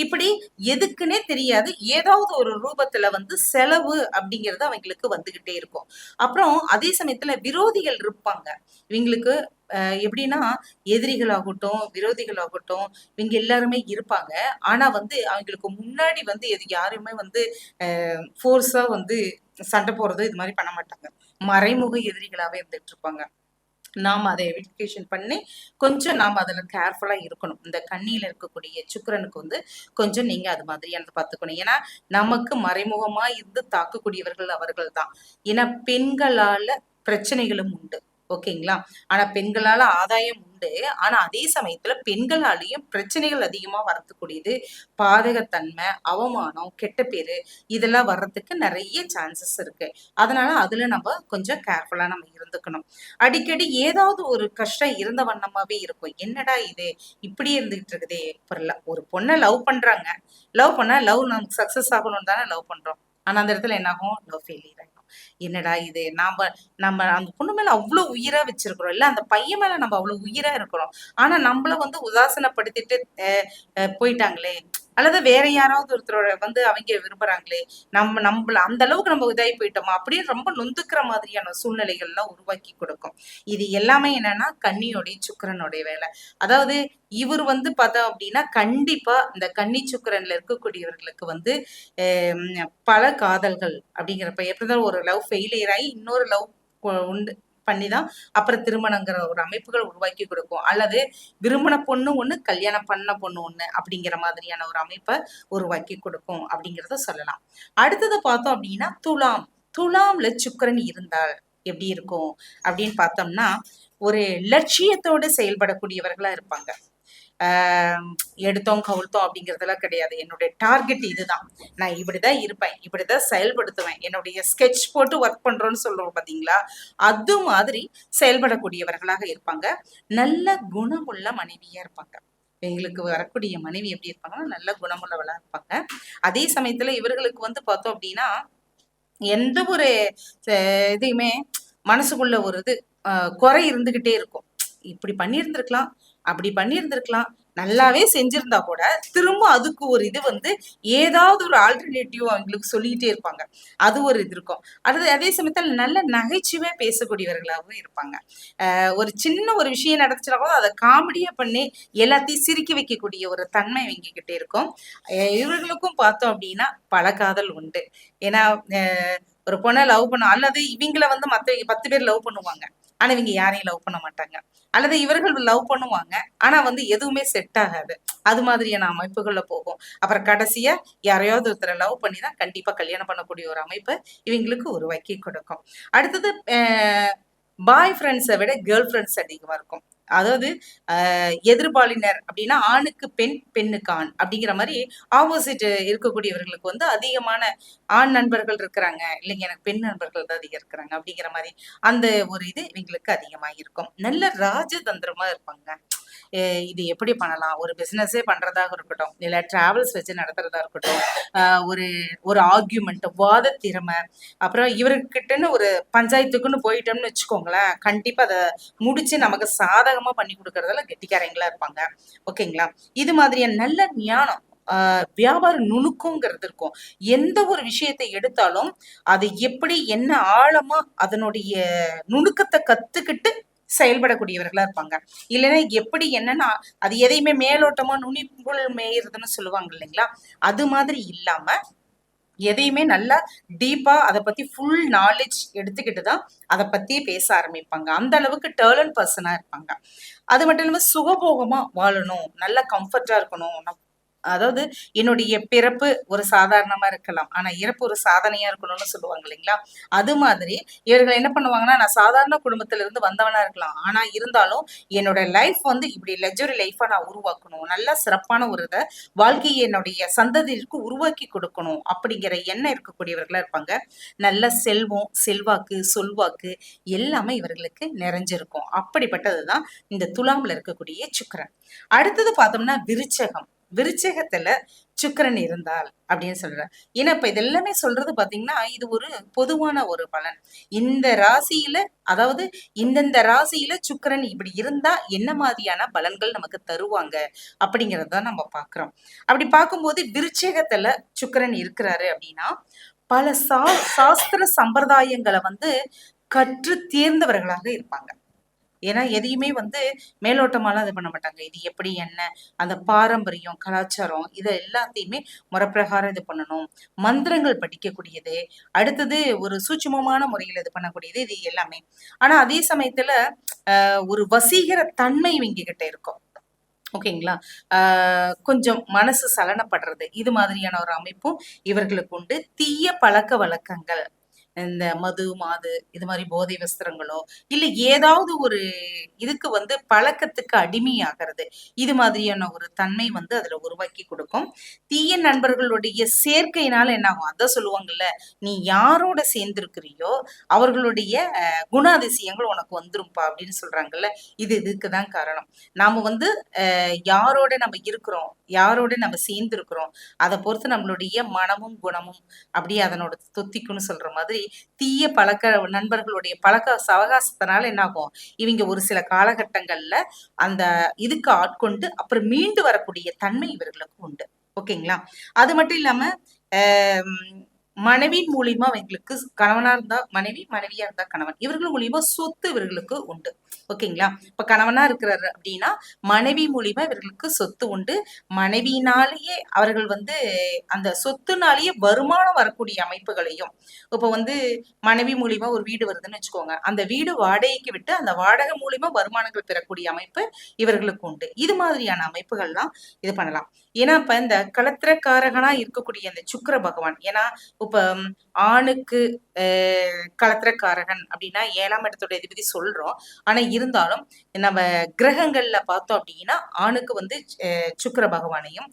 இப்படி எதுக்குன்னே தெரியாது, ஏதாவது ஒரு ரூபத்துல வந்து செலவு அப்படிங்கிறது அவங்களுக்கு வந்துகிட்டே இருக்கும். அப்புறம் அதே சமயத்துல விரோதிகள் இருப்பாங்க இவங்களுக்கு. எப்படின்னா எதிரிகளாகட்டும் விரோதிகளாகட்டும் இவங்க எல்லாருமே இருப்பாங்க. ஆனா வந்து அவங்களுக்கு முன்னாடி வந்து யாருமே வந்து ஃபோர்ஸா வந்து சண்டை போறது இது மாதிரி பண்ண மாட்டாங்க, மறைமுக எதிரிகளாவே இருந்துட்டு இருப்பாங்க. நாம அதை எவிடேஷன் பண்ணி கொஞ்சம் நாம அதுல கேர்ஃபுல்லா இருக்கணும். இந்த கண்ணியில இருக்கக்கூடிய சுக்கிரனுக்கு வந்து கொஞ்சம் நீங்க அது மாதிரியானது பார்த்துக்கணும். ஏன்னா நமக்கு மறைமுகமா இருந்து தாக்கக்கூடியவர்கள் அவர்கள் தான். ஏன்னா பெண்களால பிரச்சனைகளும் உண்டு, ஓகேங்களா. ஆனா பெண்களால ஆதாயம் உண்டு. ஆனா அதே சமயத்துல பெண்களாலேயும் பிரச்சனைகள் அதிகமா வரக்கூடியது. பாதகத்தன்மை, அவமானம், கெட்ட பேரு இதெல்லாம் வர்றதுக்கு நிறைய சான்சஸ் இருக்கு. அதனால அதுல நம்ம கொஞ்சம் கேர்ஃபுல்லா நம்ம இருந்துக்கணும். அடிக்கடி ஏதாவது ஒரு கஷ்டம் இருந்த வண்ணமாவே இருக்கும். என்னடா இது இப்படி இருந்துகிட்டு இருக்குதே. ஒரு பொண்ணை லவ் பண்றாங்க. லவ் பண்ணா லவ் நமக்கு சக்சஸ் ஆகணும்னு தானே லவ் பண்றோம். ஆனா அந்த இடத்துல என்ன ஆகும்? லவ் ஃபெயிலியர் ஆகும். என்னடா இது நாம நம்ம அந்த பொண்ணு மேல அவ்வளவு உயிரா வச்சிருக்கிறோம் இல்ல, அந்த பையன் மேல நம்ம அவ்வளவு உயிரா இருக்கிறோம். ஆனா நம்மள வந்து உதாசீனப்படுத்திட்டு போயிட்டாங்களே, அல்லது வேற யாராவது ஒருத்தரோட வந்து அவங்க விரும்புறாங்களே, நம்மள அந்த அளவுக்கு நம்ம இதாகி போயிட்டோமா அப்படின்னு ரொம்ப நொந்துக்கிற மாதிரியான சூழ்நிலைகள்லாம் உருவாக்கி கொடுக்கும். இது எல்லாமே என்னன்னா கன்னியோடைய சுக்கிரனுடைய வேலை. அதாவது இவர் வந்து பார்த்தோம் அப்படின்னா கண்டிப்பா இந்த கன்னி சுக்கிரன்ல இருக்கக்கூடியவர்களுக்கு வந்து பல காதல்கள் அப்படிங்கிறப்ப எப்படிதான் ஒரு லவ் ஃபெயிலியர் ஆகி இன்னொரு லவ் உண்டு பண்ணிதான் அப்புறம் திருமணங்கிற ஒரு அமைப்புகள் உருவாக்கி கொடுக்கும். அல்லது விரும்பின பொண்ணு ஒண்ணு, கல்யாணம் பண்ண பொண்ணு ஒண்ணு அப்படிங்கிற மாதிரியான ஒரு அமைப்பை உருவாக்கி கொடுக்கும் அப்படிங்கிறத சொல்லலாம். அடுத்தது பார்த்தோம் அப்படின்னா துலாம். துலாம்ல சுக்கிரன் இருந்தால் எப்படி இருக்கும் அப்படின்னு பார்த்தோம்னா, ஒரு லட்சியத்தோடு செயல்படக்கூடியவர்களா இருப்பாங்க. எடுத்தோம் கவுழ்த்தோம் அப்படிங்கறதெல்லாம் கிடையாது. என்னுடைய டார்கெட் இதுதான், நான் இப்படிதான் இருப்பேன், இப்படிதான் செயல்படுத்துவேன், என்னுடைய ஸ்கெட்ச் போட்டு ஒர்க் பண்றோம்னு சொல்றோம் பாத்தீங்களா, அது மாதிரி செயல்படக்கூடியவர்களாக இருப்பாங்க. நல்ல குணமுள்ள மனைவியா இருப்பாங்க. எங்களுக்கு வரக்கூடிய மனைவி எப்படி இருப்பாங்கன்னா நல்ல குணமுள்ளவளா இருப்பாங்க. அதே சமயத்துல இவர்களுக்கு வந்து பார்த்தோம் அப்படின்னா எந்த ஒரு இதையுமே மனசுக்குள்ள ஒரு இது குறை இருந்துகிட்டே இருக்கும். இப்படி பண்ணியிருந்திருக்கலாம், அப்படி பண்ணியிருந்திருக்கலாம், நல்லாவே செஞ்சிருந்தா கூட திரும்ப அதுக்கு ஒரு இது வந்து ஏதாவது ஒரு ஆல்டர்னேட்டிவ் அவங்களுக்கு சொல்லிக்கிட்டே இருப்பாங்க. அது ஒரு இது இருக்கும். அதே சமயத்தில் நல்ல நகைச்சுவை பேசக்கூடியவர்களாகவும் இருப்பாங்க. ஒரு சின்ன ஒரு விஷயம் நடந்துச்சுனா கூட அதை காமெடியா பண்ணி எல்லாத்தையும் சிரிக்க வைக்கக்கூடிய ஒரு தன்மை இவங்க கிட்ட இருக்கும். இவர்களுக்கும் பார்த்தோம் அப்படின்னா பல காதல் உண்டு. ஏன்னா ஒரு பொண்ணை லவ் பண்ண, அல்லது இவங்கள வந்து மத்த 10 பேர் லவ் பண்ணுவாங்க, ஆனா இவங்க யாரையும் லவ் பண்ண மாட்டாங்க. அல்லது இவர்கள் லவ் பண்ணுவாங்க, ஆனா வந்து எதுவுமே செட் ஆகாது. அது மாதிரியான அமைப்புகள்ல போகும். அப்புறம் கடைசியா யாரையாவது ஒருத்தரை லவ் பண்ணிதான் கண்டிப்பா கல்யாணம் பண்ணக்கூடிய ஒரு அமைப்பை இவங்களுக்கு உருவாக்கி கொடுக்கும். அடுத்தது பாய் ஃப்ரெண்ட்ஸை விட கேர்ள் ஃப்ரெண்ட்ஸ் அதிகமா இருக்கும். அதாவது எதிர்பாலினர் அப்படின்னா ஆணுக்கு பெண், பெண்ணுக்கு ஆண் அப்படிங்கிற மாதிரி ஆப்போசிட் இருக்கக்கூடியவர்களுக்கு வந்து அதிகமான ஆண் நண்பர்கள் இருக்கிறாங்க, இல்லைங்க எனக்கு பெண் நண்பர்கள் தான் அதிகம் இருக்கிறாங்க அப்படிங்கிற மாதிரி அந்த ஒரு இது இவங்களுக்கு அதிகமா இருக்கும். நல்ல ராஜதந்திரமா இருப்பாங்க. இது எப்படி பண்ணலாம், ஒரு பிசினஸே பண்றதாக இருக்கட்டும், இல்ல டிராவல்ஸ் வச்சு நடத்துறதா இருக்கட்டும், ஒரு ஒரு ஆர்கியூமெண்ட், வாத திறமை, அப்புறம் இவர்கிட்டன்னு ஒரு பஞ்சாயத்துக்குன்னு போயிட்டோம்னு வச்சுக்கோங்களேன், கண்டிப்பா அதை முடிச்சு நமக்கு சாதகமா பண்ணி கொடுக்கறதுல கெட்டிக்காரங்களா இருப்பாங்க. ஓகேங்களா. இது மாதிரியான நல்ல ஞானம், வியாபார நுணுக்கங்கிறது இருக்கும். எந்த ஒரு விஷயத்தை எடுத்தாலும் அது எப்படி என்ன ஆழமா அதனுடைய நுணுக்கத்தை கத்துக்கிட்டு செயல்படக்கூடியவர்களா இருப்பாங்க. இல்லைன்னா எப்படி என்னன்னா அது எதையுமே மேலோட்டமா நுனிப்புள் மேயறதுன்னு சொல்லுவாங்க இல்லைங்களா, அது மாதிரி இல்லாம எதையுமே நல்லா டீப்பா அதை பத்தி ஃபுல் நாலேஜ் எடுத்துக்கிட்டு தான் அதை பத்தியே பேச ஆரம்பிப்பாங்க. அந்த அளவுக்கு டேலண்ட் பர்சனா இருப்பாங்க. அது மட்டும் இல்லாம சுகபோகமா வாழணும், நல்ல கம்ஃபர்டா இருக்கணும். அதாவது என்னுடைய பிறப்பு ஒரு சாதாரணமா இருக்கலாம், ஆனா இறப்பு ஒரு சாதனையா இருக்கணும்னு சொல்லுவாங்க இல்லைங்களா, அது மாதிரி இவர்கள் என்ன பண்ணுவாங்கன்னா, நான் சாதாரண குடும்பத்துல இருந்து வந்தவனா இருக்கலாம், ஆனா இருந்தாலும் என்னோட லைஃப் வந்து இப்படி லக்ஸுரி லைஃபா நான் உருவாக்கணும், நல்ல சிறப்பான ஒரு இதை வாழ்க்கையை என்னுடைய சந்ததிக்கு உருவாக்கி கொடுக்கணும் அப்படிங்கிற எண்ணம் இருக்கக்கூடியவர்களா இருப்பாங்க. நல்ல செல்வம், செல்வாக்கு, சொல்வாக்கு எல்லாமே இவர்களுக்கு நிறைஞ்சிருக்கும். அப்படிப்பட்டதுதான் இந்த துலாம்ல இருக்கக்கூடிய சுக்கிரன். அடுத்தது பார்த்தோம்னா விருச்சகம். விருச்சகத்துல சுக்கிரன் இருந்தால் அப்படின்னு சொல்ற. ஏன்னா இப்ப இது எல்லாமே சொல்றது பாத்தீங்கன்னா இது ஒரு பொதுவான ஒரு பலன். இந்த ராசியில, அதாவது இந்தந்த ராசியில சுக்கிரன் இப்படி இருந்தா என்ன மாதிரியான பலன்கள் நமக்கு தருவாங்க அப்படிங்கறத நம்ம பாக்குறோம். அப்படி பார்க்கும்போது விருச்சகத்துல சுக்கிரன் இருக்கிறாரு அப்படின்னா பல சாஸ்திர சம்பிரதாயங்களை வந்து கற்று தேர்ந்தவர்களாக இருப்பாங்க. ஏன்னா எதையுமே வந்து மேலோட்டமாலாம் இது பண்ண மாட்டாங்க. இது எப்படி என்ன, அந்த பாரம்பரியம், கலாச்சாரம் இதை எல்லாத்தையுமே முறைப்பிரகாரம் இது பண்ணணும். மந்திரங்கள் படிக்கக்கூடியது, அடுத்தது ஒரு சூட்சுமமான முறையில் இது பண்ணக்கூடியது, இது எல்லாமே. ஆனா அதே சமயத்துல ஒரு வசீகர தன்மை இவங்க கிட்ட இருக்கும். ஓகேங்களா. கொஞ்சம் மனசு சலனப்படுறது, இது மாதிரியான ஒரு அமைப்பும் இவர்களுக்கு உண்டு. தீய பழக்க வழக்கங்கள், இந்த மது மாது இது மாதிரி போதை வஸ்திரங்களோ இல்ல ஏதாவது ஒரு இதுக்கு வந்து பழக்கத்துக்கு அடிமையாகிறது, இது மாதிரியான ஒரு தன்மை வந்து அதுல உருவாக்கி கொடுக்கும். தீய நண்பர்களுடைய சேர்க்கையினால என்ன ஆகும், அதான் சொல்லுவாங்கல்ல, நீ யாரோட சேர்ந்திருக்கிறியோ அவர்களுடைய குணாதிசயங்கள் உனக்கு வந்துரும்பா அப்படின்னு சொல்றாங்கல்ல. இதுக்குதான் காரணம். நாம வந்து யாரோட நம்ம இருக்கிறோம், யாரோட நம்ம சேர்ந்திருக்கிறோம், அதை பொறுத்து நம்மளுடைய மனமும் குணமும் அப்படியே அதனோட தொத்திக்குன்னு சொல்ற மாதிரி தீய பழக்க நண்பர்களுடைய பழக்க சவகாசத்தினால என்ன ஆகும், இவங்க ஒரு சில காலகட்டங்கள்ல அந்த இதுக்கு ஆட்கொண்டு அப்புறம் மீண்டு வரக்கூடிய தன்மை இவர்களுக்கு உண்டு. ஓகேங்களா? அது மட்டும் இல்லாம மனைவி மூலியமா அவங்களுக்கு கணவனா இருந்தா மனைவி, மனைவியா இருந்தா கணவன், இவர்கள் மூலியமா சொத்து இவர்களுக்கு உண்டு. ஓகேங்களா? இப்ப கணவனா இருக்கிறாரு அப்படின்னா மனைவி மூலியமா இவர்களுக்கு சொத்து உண்டு. மனைவியினாலேயே அவர்கள் வந்து அந்த சொத்துனாலேயே வருமானம் வரக்கூடிய அமைப்புகளையும், இப்ப வந்து மனைவி மூலியமா ஒரு வீடு வருதுன்னு வச்சுக்கோங்க, அந்த வீடு வாடகைக்கு விட்டு அந்த வாடகை மூலியமா வருமானங்கள் பெறக்கூடிய அமைப்பு இவர்களுக்கு உண்டு. இது மாதிரியான அமைப்புகள்லாம் இது பண்ணலாம். ஏன்னா இப்ப இந்த களத்திரக்காரகனா இருக்கக்கூடிய அந்த சுக்கிர பகவான், ஏன்னா இப்ப ஆணுக்கு களத்திரக்காரகன் அப்படின்னா 7ஆம் இடத்தோட அதிபதி சொல்றோம். ஆனா இருந்தாலும் நம்ம கிரகங்கள்ல பார்த்தோம் அப்படின்னா ஆணுக்கு வந்து சுக்கிர பகவானையும்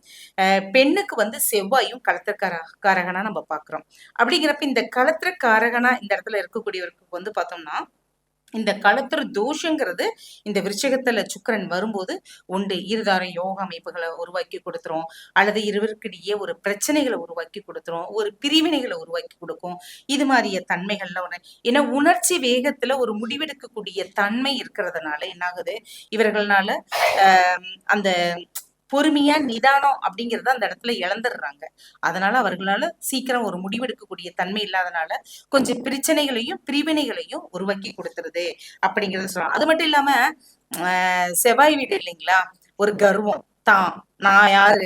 பெண்ணுக்கு வந்து செவ்வாயும் களத்திரக்காரகனா நம்ம பாக்குறோம். அப்படிங்கிறப்ப இந்த களத்திரக்காரகனா இந்த இடத்துல இருக்கக்கூடியவருக்கு வந்து பார்த்தோம்னா இந்த களத்திர தோஷங்கிறது இந்த விருச்சகத்துல சுக்கிரன் வரும்போது உண்டு. இருதார யோக அமைப்புகளை உருவாக்கி கொடுத்துரும், அல்லது இருவருக்கிடையே ஒரு பிரச்சனைகளை உருவாக்கி கொடுத்துரும், ஒரு பிரிவினைகளை உருவாக்கி கொடுக்கும். இது மாதிரிய தன்மைகள்ல ஒண்ணு. ஏன்னா உணர்ச்சி வேகத்துல ஒரு முடிவெடுக்கக்கூடிய தன்மை இருக்கிறதுனால என்ன ஆகுது, இவர்களால அந்த பொறுமையா நிதானம் அப்படிங்கறத அந்த இடத்துல இழந்துடுறாங்க. அதனால அவர்களால சீக்கிரம் ஒரு முடிவெடுக்கக்கூடிய தன்மை இல்லாதனால கொஞ்சம் பிரச்சனைகளையும் பிரிவினைகளையும் உருவாக்கி கொடுத்துருது அப்படிங்கறத சொல்லலாம். அது மட்டும் இல்லாம செவ்வாய் வீடு இல்லைங்களா, ஒரு கர்வம் தான், நான் யாரு,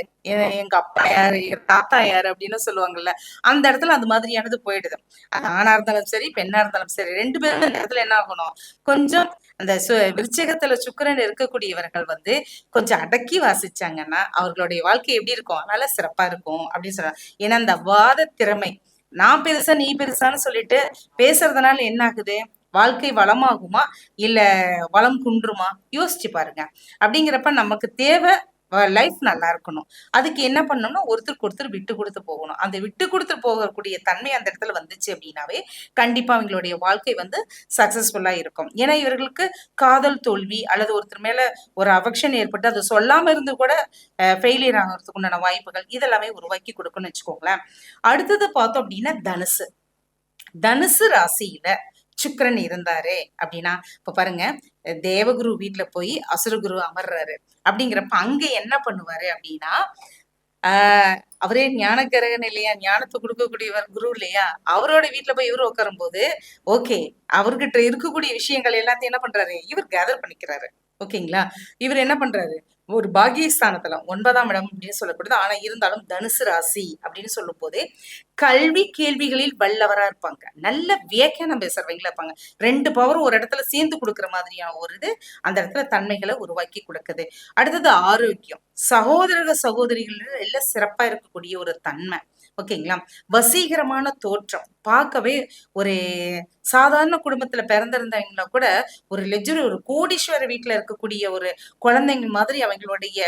எங்க அப்பா யாரு, எங்க தாத்தா யாரு அப்படின்னு சொல்லுவாங்கல்ல, அந்த இடத்துல அந்த மாதிரியானது போயிடுது. ஆணா இருந்தாலும் சரி பெண்ணா இருந்தாலும் சரி, 2 பேரும் அந்த இடத்துல என்ன ஆகணும், கொஞ்சம் அந்த விருச்சகத்துல சுக்கிரன் இருக்கக்கூடியவர்கள் வந்து கொஞ்சம் அடக்கி வாசிச்சாங்கன்னா அவர்களுடைய வாழ்க்கை எப்படி இருக்கும், நல்லா சிறப்பா இருக்கும் அப்படின்னு சொல்றாங்க. ஏன்னா அந்த வாத திறமை, நான் பெருசா நீ பெருசான்னு சொல்லிட்டு பேசுறதுனால என்ன ஆகுது, வாழ்க்கை வளமாகுமா இல்ல வளம் குன்றுமா, யோசிச்சு பாருங்க. அப்படிங்கிறப்ப நமக்கு தேவை லைஃப் நல்லா இருக்கணும். அதுக்கு என்ன பண்ணணும்னா ஒருத்தருக்கு ஒருத்தர் விட்டு கொடுத்து போகணும். அந்த விட்டு கொடுத்து போகக்கூடிய தன்மை அந்த இடத்துல வந்துச்சு அப்படின்னாவே கண்டிப்பா அவங்களுடைய வாழ்க்கை வந்து சக்சஸ்ஃபுல்லா இருக்கும். ஏன்னா இவர்களுக்கு காதல் தோல்வி அல்லது ஒருத்தர் மேல ஒரு அஃபெக்ஷன் ஏற்பட்டு அதை சொல்லாம இருந்து கூட ஃபெயிலியர் ஆகிறதுக்கு உண்டான வாய்ப்புகள் இதெல்லாமே உருவாக்கி கொடுக்கும்னு வச்சுக்கோங்களேன். அடுத்தது பார்த்தோம் அப்படின்னா தனுசு. தனுசு ராசியில சுக்கிரன் இருந்தாரு அப்படின்னா இப்ப பாருங்க, தேவகுரு வீட்டுல போய் அசுரகுரு அமர்றாரு. அப்படிங்கிறப்ப அங்க என்ன பண்ணுவாரு அப்படின்னா அவரே ஞானக்கரகன் இல்லையா, ஞானத்தை கொடுக்கக்கூடியவர் குரு இல்லையா, அவரோட வீட்டுல போய் இவரு உட்காரும் போது ஓகே, அவர்கிட்ட இருக்கக்கூடிய விஷயங்கள் எல்லாத்தையும் என்ன பண்றாரு, இவர் கேதர் பண்ணிக்கிறாரு. ஓகேங்களா? இவர் என்ன பண்றாரு, ஒரு பாகியஸ்தானத்துல 9ஆம் இடம் அப்படின்னு சொல்லப்படுது. ஆனா இருந்தாலும் தனுசு ராசி அப்படின்னு சொல்லும் போது கல்வி கேள்விகளில் வல்லவரா இருப்பாங்க, நல்ல வியாக்கியானம் பேசுறவங்களா இருப்பாங்க. 2 பவரும் ஒரு இடத்துல சேர்ந்து கொடுக்குற மாதிரியான ஒரு இது அந்த இடத்துல தன்மைகளை உருவாக்கி கொடுக்குது. அடுத்தது ஆரோக்கியம், சகோதர சகோதரிகள் எல்லாம் சிறப்பா இருக்கக்கூடிய ஒரு தன்மை. ஓகேங்களா? வசீகரமான தோற்றம், பார்க்கவே ஒரு சாதாரண குடும்பத்துல பிறந்திருந்தவங்கள கூட ஒரு லெஜர் ஒரு கோடீஸ்வர வீட்டுல இருக்கக்கூடிய ஒரு குழந்தைங்க மாதிரி அவங்களுடைய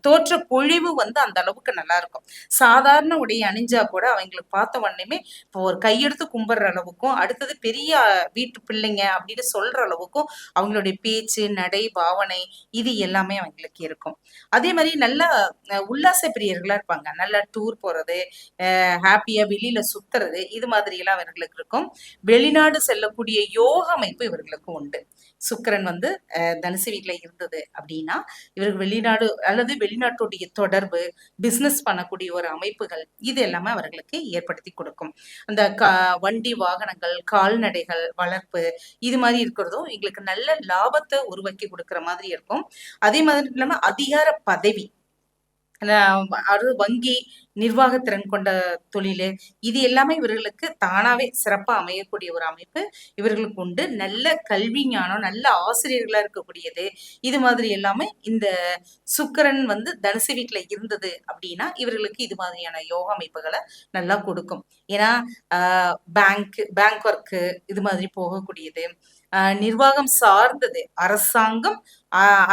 தோற்ற பொழிவு வந்து அந்த அளவுக்கு நல்லா இருக்கும். சாதாரண உடை அணிஞ்சா கூட அவங்களுக்கு பார்த்த உடனேமே இப்போ ஒரு கையெடுத்து கும்பிடுற அளவுக்கும், அடுத்தது பெரிய வீட்டு பிள்ளைங்க அப்படின்னு சொல்ற அளவுக்கும் அவங்களுடைய பேச்சு நடை பாவனை இது எல்லாமே அவங்களுக்கு இருக்கும். அதே மாதிரி நல்லா உல்லாச பிரியர்களா இருப்பாங்க, நல்லா டூர் போறது, ஹாப்பியா வெளியில சுத்துறது, இது மாதிரி எல்லாம் இவர்களுக்கு இருக்கும். வெளிநாடு செல்லக்கூடிய யோக அமைப்பு இவர்களுக்கு உண்டு. சுக்கிரன் வந்து தனுசு வீட்டுல இருந்தது அப்படின்னா இவருக்கு வெளிநாடு அல்லது வெளிநாட்டுடைய தொடர்பு, பிசினஸ் பண்ணக்கூடிய ஒரு அமைப்புகள் இது எல்லாமே அவர்களுக்கு ஏற்படுத்தி கொடுக்கும். அந்த வண்டி வாகனங்கள், கால்நடைகள் வளர்ப்பு இது மாதிரி இருக்கிறதும் எங்களுக்கு நல்ல லாபத்தை உருவாக்கி கொடுக்குற மாதிரி இருக்கும். அதே மாதிரி இல்லாம அதிகார பதவி, அது வங்கி நிர்வாகத்திறன் கொண்ட தொழில், இது எல்லாமே இவர்களுக்கு தானாவே சிறப்பா அமையக்கூடிய ஒரு அமைப்பு இவர்களுக்கு உண்டு. நல்ல கல்வி ஞானம், நல்ல ஆசிரியர்களா இருக்கக்கூடியது, இது மாதிரி எல்லாமே இந்த சுக்கிரன் வந்து தனுசு வீட்டுல இருந்தது அப்படின்னா இவர்களுக்கு இது மாதிரியான யோகா அமைப்புகளை நல்லா கொடுக்கும். ஏன்னா பேங்க் ஒர்க்கு இது மாதிரி போகக்கூடியது, நிர்வாகம் சார்ந்தது, அரசாங்கம்,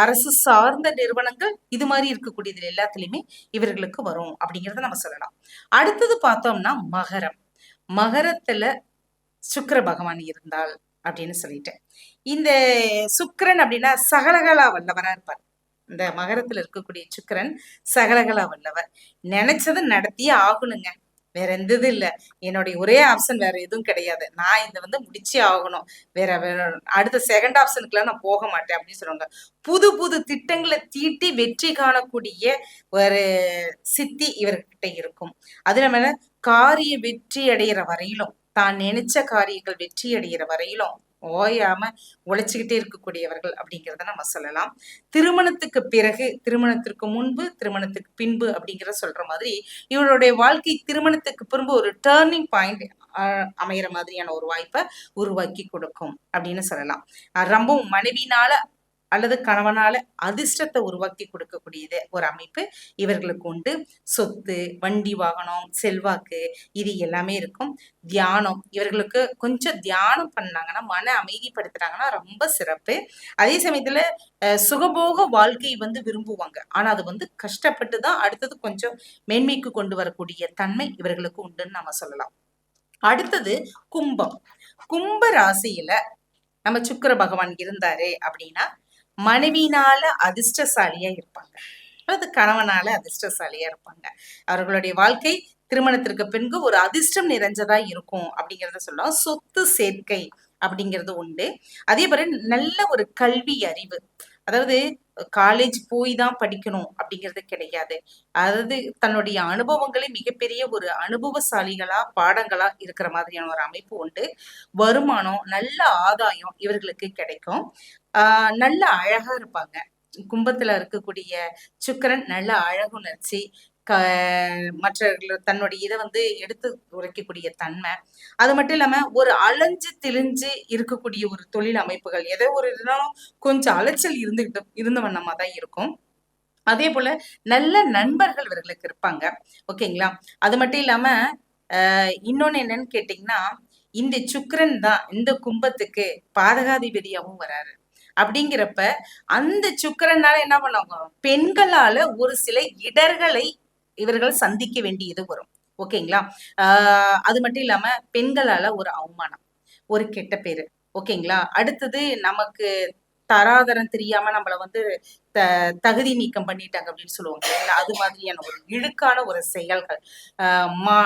அரசு சார்ந்த நிறுவனங்கள், இது மாதிரி இருக்கக்கூடியது எல்லாத்துலயுமே இவர்களுக்கு வரும் அப்படிங்கறத நம்ம சொல்லலாம். அடுத்தது பார்த்தோம்னா மகரம். மகரத்துல சுக்கிர பகவான் இருந்தால் அப்படின்னு சொல்லிட்டேன். இந்த சுக்கிரன் அப்படின்னா சகலகலா வல்லவரா இருப்பார். இந்த மகரத்துல இருக்கக்கூடிய சுக்கிரன் சகலகலா வல்லவர். நினைச்சதை நடத்தியே ஆகணுங்க. வேற எந்த இது இல்ல. என்னுடைய ஒரே ஆப்ஷன் வேற எதுவும் கிடையாது. நான் இதை வந்து முடிச்சே ஆகணும். வேற அடுத்த செகண்ட் ஆப்ஷனுக்குலாம் நான் போக மாட்டேன் அப்படின்னு சொல்லுவாங்க. புது புது திட்டங்களை தீட்டி வெற்றி காணக்கூடிய ஒரு சித்தி இவர்கிட்ட இருக்கும். அதுல மேல காரிய வெற்றி அடைகிற வரையிலும், தான் நினைச்ச காரியங்கள் வெற்றி அடைகிற வரையிலும் ஓயாம உழைச்சுக்கிட்டே இருக்கக்கூடியவர்கள் அப்படிங்கிறத நம்ம சொல்லலாம். திருமணத்துக்கு பிறகு, திருமணத்திற்கு முன்பு, திருமணத்துக்கு பின்பு அப்படிங்கிற சொல்ற மாதிரி இவருடைய வாழ்க்கை திருமணத்துக்கு பின்பு ஒரு டேர்னிங் பாயிண்ட் அமைகிற மாதிரியான ஒரு வாய்ப்பை உருவாக்கி கொடுக்கும் அப்படின்னு சொல்லலாம். ரொம்பவும் மனைவினால அல்லது கணவனால அதிர்ஷ்டத்தை உருவாக்கி கொடுக்கக்கூடியது ஒரு அமைப்பு இவர்களுக்கு உண்டு. சொத்து, வண்டி வாகனம், செல்வாக்கு, இது எல்லாமே இருக்கும். தியானம், இவர்களுக்கு கொஞ்சம் தியானம் பண்ணாங்கன்னா, மன அமைதிப்படுத்துறாங்கன்னா ரொம்ப சிறப்பு. அதே சமயத்துல சுகபோக வாழ்க்கை வந்து விரும்புவாங்க. ஆனா அது வந்து கஷ்டப்பட்டு தான் அடுத்தது கொஞ்சம் மேன்மைக்கு கொண்டு வரக்கூடிய தன்மை இவர்களுக்கு உண்டுன்னு நாம சொல்லலாம். அடுத்தது கும்பம். கும்ப ராசியில நம்ம சுக்கிர பகவான் இருந்தாரு அப்படின்னா மனைவினால அதிர்ஷ்டசாலியா இருப்பாங்க, அல்லது கணவனால அதிர்ஷ்டசாலியா இருப்பாங்க. அவர்களுடைய வாழ்க்கை திருமணத்திற்கு பின்பு ஒரு அதிர்ஷ்டம் நிறைஞ்சதா இருக்கும் அப்படிங்கிறத சொல்லலாம். சொத்து சேர்க்கை அப்படிங்கிறது உண்டு. அதே போல நல்ல ஒரு கல்வி அறிவு, அதாவது காலேஜ் போய் தான் படிக்கணும் அப்படிங்கிறது கிடையாது. அதாவது தன்னுடைய அனுபவங்களை மிகப்பெரிய ஒரு அனுபவசாலிகளா, பாடங்களா இருக்கிற மாதிரியான ஒரு அமைப்பு உண்டு. வருமானம், நல்ல ஆதாயம் இவர்களுக்கு கிடைக்கும். நல்ல அழகா இருப்பாங்க. கும்பத்துல இருக்கக்கூடிய சுக்கிரன் நல்ல அழகுணர்ச்சி, க மற்றவர்கள் தன்னுடைய இதை வந்து எடுத்து உரைக்கக்கூடிய தன்மை, அது மட்டும் இல்லாம ஒரு அலைஞ்சு திழிஞ்சு இருக்கக்கூடிய ஒரு தொழில் அமைப்புகள், ஏதோ ஒரு இருந்தாலும் கொஞ்சம் அலைச்சல் இருந்த வண்ணமா தான் இருக்கும். அதே போல நல்ல நண்பர்கள் இவர்களுக்கு இருப்பாங்க. ஓகேங்களா? அது மட்டும் இல்லாம இன்னொன்னு என்னன்னு கேட்டீங்கன்னா, இந்த சுக்கிரன் தான் இந்த கும்பத்துக்கு பாதகாதிபதியாவும் வராரு. அப்படிங்கிறப்ப அந்த சுக்கிரனால என்ன பண்ணுவாங்க, பெண்களால ஒரு சில இடர்களை இவர்கள் சந்திக்க வேண்டியது வரும். ஓகேங்களா? அது மட்டும் இல்லாம பெண்களால ஒரு அவமானம், ஒரு கெட்ட பேரு. ஓகேங்களா? அடுத்தது நமக்கு தராதரம் தெரியாம நம்மள வந்து தகுதி நீக்கம் பண்ணிட்டாங்க அப்படின்னு சொல்லுவாங்க இல்லைங்களா? அது மாதிரியான ஒரு இழுக்கான ஒரு செயல்கள், மா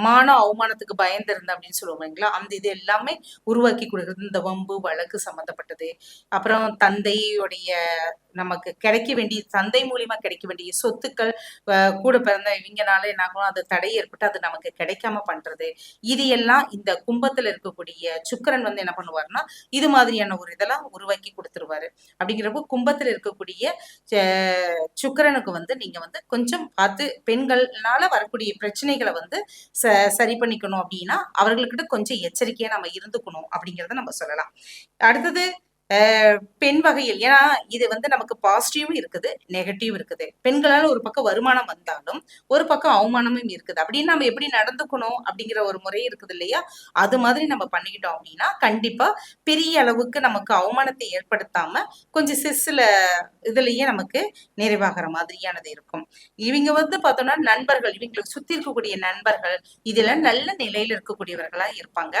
மான அவமானத்துக்கு பயந்து இருந்த அப்படின்னு சொல்லுவாங்களா, அந்த இது எல்லாமே உருவாக்கி கொடுக்குறது இந்த வம்பு வழக்கு சம்பந்தப்பட்டது. அப்புறம் தந்தையுடைய நமக்கு கிடைக்க வேண்டிய, தந்தை மூலியமா கிடைக்க வேண்டிய சொத்துக்கள், கூட பிறந்த இவங்கனால என்ன ஆகும், அது தடை ஏற்பட்டு அது நமக்கு கிடைக்காம பண்றது, இது எல்லாம் இந்த கும்பத்துல இருக்கக்கூடிய சுக்கிரன் வந்து என்ன பண்ணுவாருன்னா இது மாதிரியான ஒரு இதெல்லாம் உருவாக்கி கொடுத்துருவாரு. அப்படிங்கிறப்போ கும்பத்துல இருக்கக்கூடிய சுக்கிரனுக்கு வந்து நீங்க வந்து கொஞ்சம் பார்த்து பெண்கள்னால வரக்கூடிய பிரச்சனைகளை வந்து சரி பண்ணிக்கணும் அப்படின்னா அவர்களுக்கிட்ட கொஞ்சம் எச்சரிக்கையா நம்ம இருந்துக்கணும் அப்படிங்கிறத நம்ம சொல்லலாம். அடுத்தது பெண் வகையில், ஏன்னா இது வந்து நமக்கு பாசிட்டிவும் இருக்குது, நெகட்டிவ் இருக்குது. பெண்களால ஒரு பக்கம் வருமானம் வந்தாலும் ஒரு பக்கம் அவமானமும் இருக்குது. அப்படின்னு நம்ம எப்படி நடந்துக்கணும் அப்படிங்கிற ஒரு முறை இருக்குது இல்லையா? அது மாதிரி நம்ம பண்ணிக்கிட்டோம் அப்படின்னா கண்டிப்பா பெரிய அளவுக்கு நமக்கு அவமானத்தை ஏற்படுத்தாம கொஞ்சம் சில இதுலயே நமக்கு நிறைவாகிற மாதிரியானது இருக்கும். இவங்க வந்து பார்த்தோம்னா நண்பர்கள், இவங்களுக்கு சுத்தி இருக்கக்கூடிய நண்பர்கள் இதுல நல்ல நிலையில இருக்கக்கூடியவர்களா இருப்பாங்க.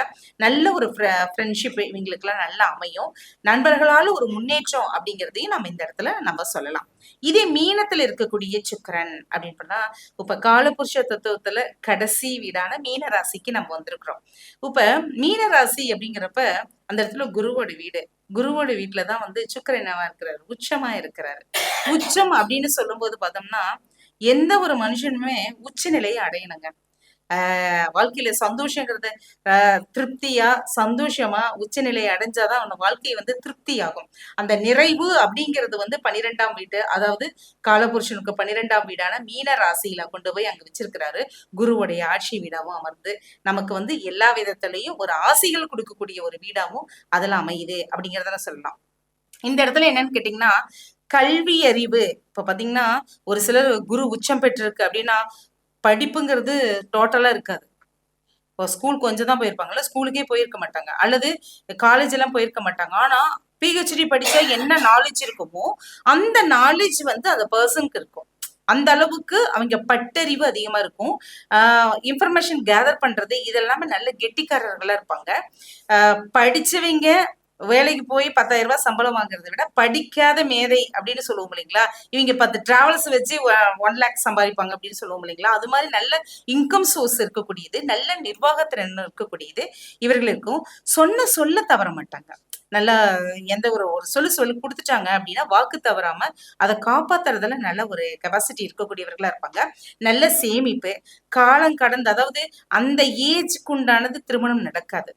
நல்ல ஒரு ஃப்ரெண்ட்ஷிப் இவங்களுக்கு எல்லாம் நல்லா அமையும். நண்பர்களால ஒரு முன்னேற்றம் அப்படிங்கிறதையும் நம்ம இந்த இடத்துல நம்ம சொல்லலாம். இதே மீனத்துல இருக்கக்கூடிய சுக்கிரன் அப்படின்னு சொன்னா, இப்ப காலபுருஷ தத்துவத்துல கடைசி வீடான மீன ராசிக்கு நம்ம வந்திருக்கிறோம். இப்ப மீன ராசி அப்படிங்கிறப்ப அந்த இடத்துல குருவோட வீடு, குருவோட வீட்டுலதான் வந்து சுக்கிரன் என்னவா இருக்கிறாரு, உச்சமா இருக்கிறாரு. உச்சம் அப்படின்னு சொல்லும் போது பார்த்தோம்னா எந்த ஒரு மனுஷனுமே உச்ச நிலையை அடையணுங்க. வாழ்க்கையில சந்தோஷங்கிறது திருப்தியா சந்தோஷமா உச்சநிலையை அடைஞ்சாதான் அவன வாழ்க்கை வந்து திருப்தி ஆகும். அந்த நிறைவு அப்படிங்கிறது வந்து 12ஆம் வீட்டு, அதாவது காலபுருஷனுக்கு 12ஆம் வீடான மீன ராசியில கொண்டு போய் அங்க வச்சிருக்கிறாரு. குருவுடைய ஆட்சி வீடாவும் அமர்ந்து நமக்கு வந்து எல்லா விதத்திலையும் ஒரு ஆசைகள் கொடுக்கக்கூடிய ஒரு வீடாவும் அதுல அமையுது அப்படிங்கிறத சொல்லலாம். இந்த இடத்துல என்னன்னு கேட்டீங்கன்னா, கல்வி அறிவு இப்ப பாத்தீங்கன்னா ஒரு சிலர் குரு உச்சம் பெற்றிருக்கு அப்படின்னா படிப்புங்கிறது டோட்டலா இருக்காது. இப்போ ஸ்கூல் கொஞ்சம் தான் போயிருப்பாங்கல்ல, ஸ்கூலுக்கே போயிருக்க மாட்டாங்க, அல்லது காலேஜ் எல்லாம் போயிருக்க மாட்டாங்க. ஆனா பிஹெச்டி படிச்சா என்ன நாலேஜ் இருக்குமோ அந்த நாலேஜ் வந்து அந்த பர்சனுக்கு இருக்கும். அந்த அளவுக்கு அவங்க பட்டறிவு அதிகமா இருக்கும். இன்ஃபர்மேஷன் கேதர் பண்றது இதெல்லாமே நல்ல கெட்டிக்காரர்களா இருப்பாங்க. படிச்சவங்க வேலைக்கு போய் 10,000 ரூபாய் சம்பளம் வாங்குறதை விட படிக்காத மேதை அப்படின்னு சொல்லுவோம் இல்லைங்களா, இவங்க 10 டிராவல்ஸ் வச்சு 1 லேக் சம்பாதிப்பாங்க அப்படின்னு சொல்லுவோம் இல்லைங்களா, அது மாதிரி நல்ல இன்கம் சோர்ஸ் இருக்கக்கூடியது, நல்ல நிர்வாகத்திறன் இருக்கக்கூடியது இவர்கள் இருக்கும். சொல்ல தவற மாட்டாங்க. நல்லா எந்த ஒரு சொல்லி கொடுத்துட்டாங்க அப்படின்னா வாக்கு தவறாம அதை காப்பாத்துறதுல நல்ல ஒரு கெப்பாசிட்டி இருக்கக்கூடியவர்களா இருப்பாங்க. நல்ல சேமிப்பு, காலம் கடந்து, அதாவது அந்த ஏஜ்க்கு உண்டானது திருமணம் நடக்காது.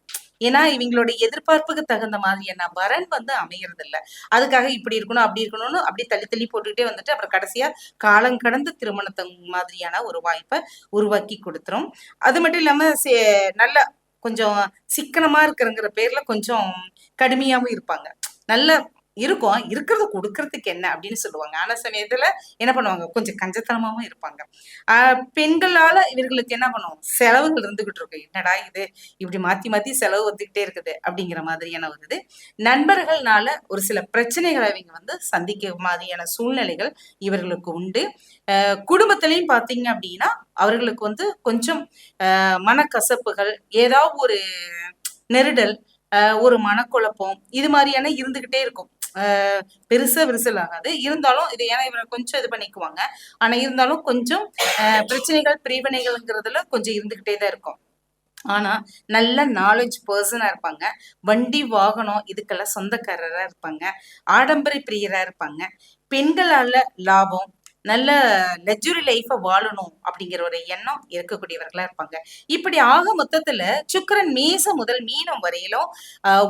ஏன்னா இவங்களோட எதிர்பார்ப்புக்கு தகுந்த மாதிரியான வரன் வந்து அமையறது இல்ல. அதுக்காக இப்படி இருக்கணும் அப்படி இருக்கணும்னு அப்படி தள்ளி தள்ளி போட்டுக்கிட்டே வந்துட்டு அப்புறம் கடைசியா காலம் கடந்து திருமணத்தை மாதிரியான ஒரு வாய்ப்பை உருவாக்கி கொடுத்துரும். அது மட்டும் இல்லாம நல்ல கொஞ்சம் சிக்கனமா இருக்கிறங்கிற பேர்ல கொஞ்சம் கடுமையாவும் இருப்பாங்க. நல்ல இருக்கும், இருக்கிறத கொடுக்கறதுக்கு என்ன அப்படின்னு சொல்லுவாங்க. ஆனா சமயத்துல என்ன பண்ணுவாங்க, கொஞ்சம் கஞ்சத்தனமாவும் இருப்பாங்க. பெண்களால இவர்களுக்கு என்ன பண்ணுவோம், செலவுகள் இருந்துகிட்டு இருக்கும். என்னடா இது இப்படி மாத்தி மாத்தி செலவு வந்துகிட்டே இருக்குது அப்படிங்கிற மாதிரியான ஒரு இது. நண்பர்கள்னால ஒரு சில பிரச்சனைகளை இவங்க வந்து சந்திக்க மாதிரியான சூழ்நிலைகள் இவர்களுக்கு உண்டு. குடும்பத்திலையும் பாத்தீங்க அப்படின்னா அவர்களுக்கு வந்து கொஞ்சம் மனக்கசப்புகள், ஏதாவது ஒரு நெருடல், ஒரு மனக்குழப்பம் இது மாதிரியான இருந்துகிட்டே இருக்கும். பெருசா விரிசல் ஆகாது, இருந்தாலும் இது ஏன்னா இவரை கொஞ்சம் இது பண்ணிக்குவாங்க. ஆனா இருந்தாலும் கொஞ்சம் பிரச்சனைகள் பிரிவினைகள்ங்கிறதுல கொஞ்சம் இருந்துகிட்டே தான் இருக்கும். ஆனா நல்ல நாலேஜ் பர்சனா இருப்பாங்க. வண்டி வாகனம் இதுக்கெல்லாம் சொந்தக்காரரா இருப்பாங்க. ஆடம்பர பிரியரா இருப்பாங்க. பெண்களால லாபம், நல்ல லக்ஸுரி லைஃப வாழணும் அப்படிங்கிற ஒரு எண்ணம் இருக்கக்கூடியவர்களா இருப்பாங்க. இப்படி ஆக மொத்தத்துல சுக்கிரன் மேசம் முதல் மீனம் வரையிலும்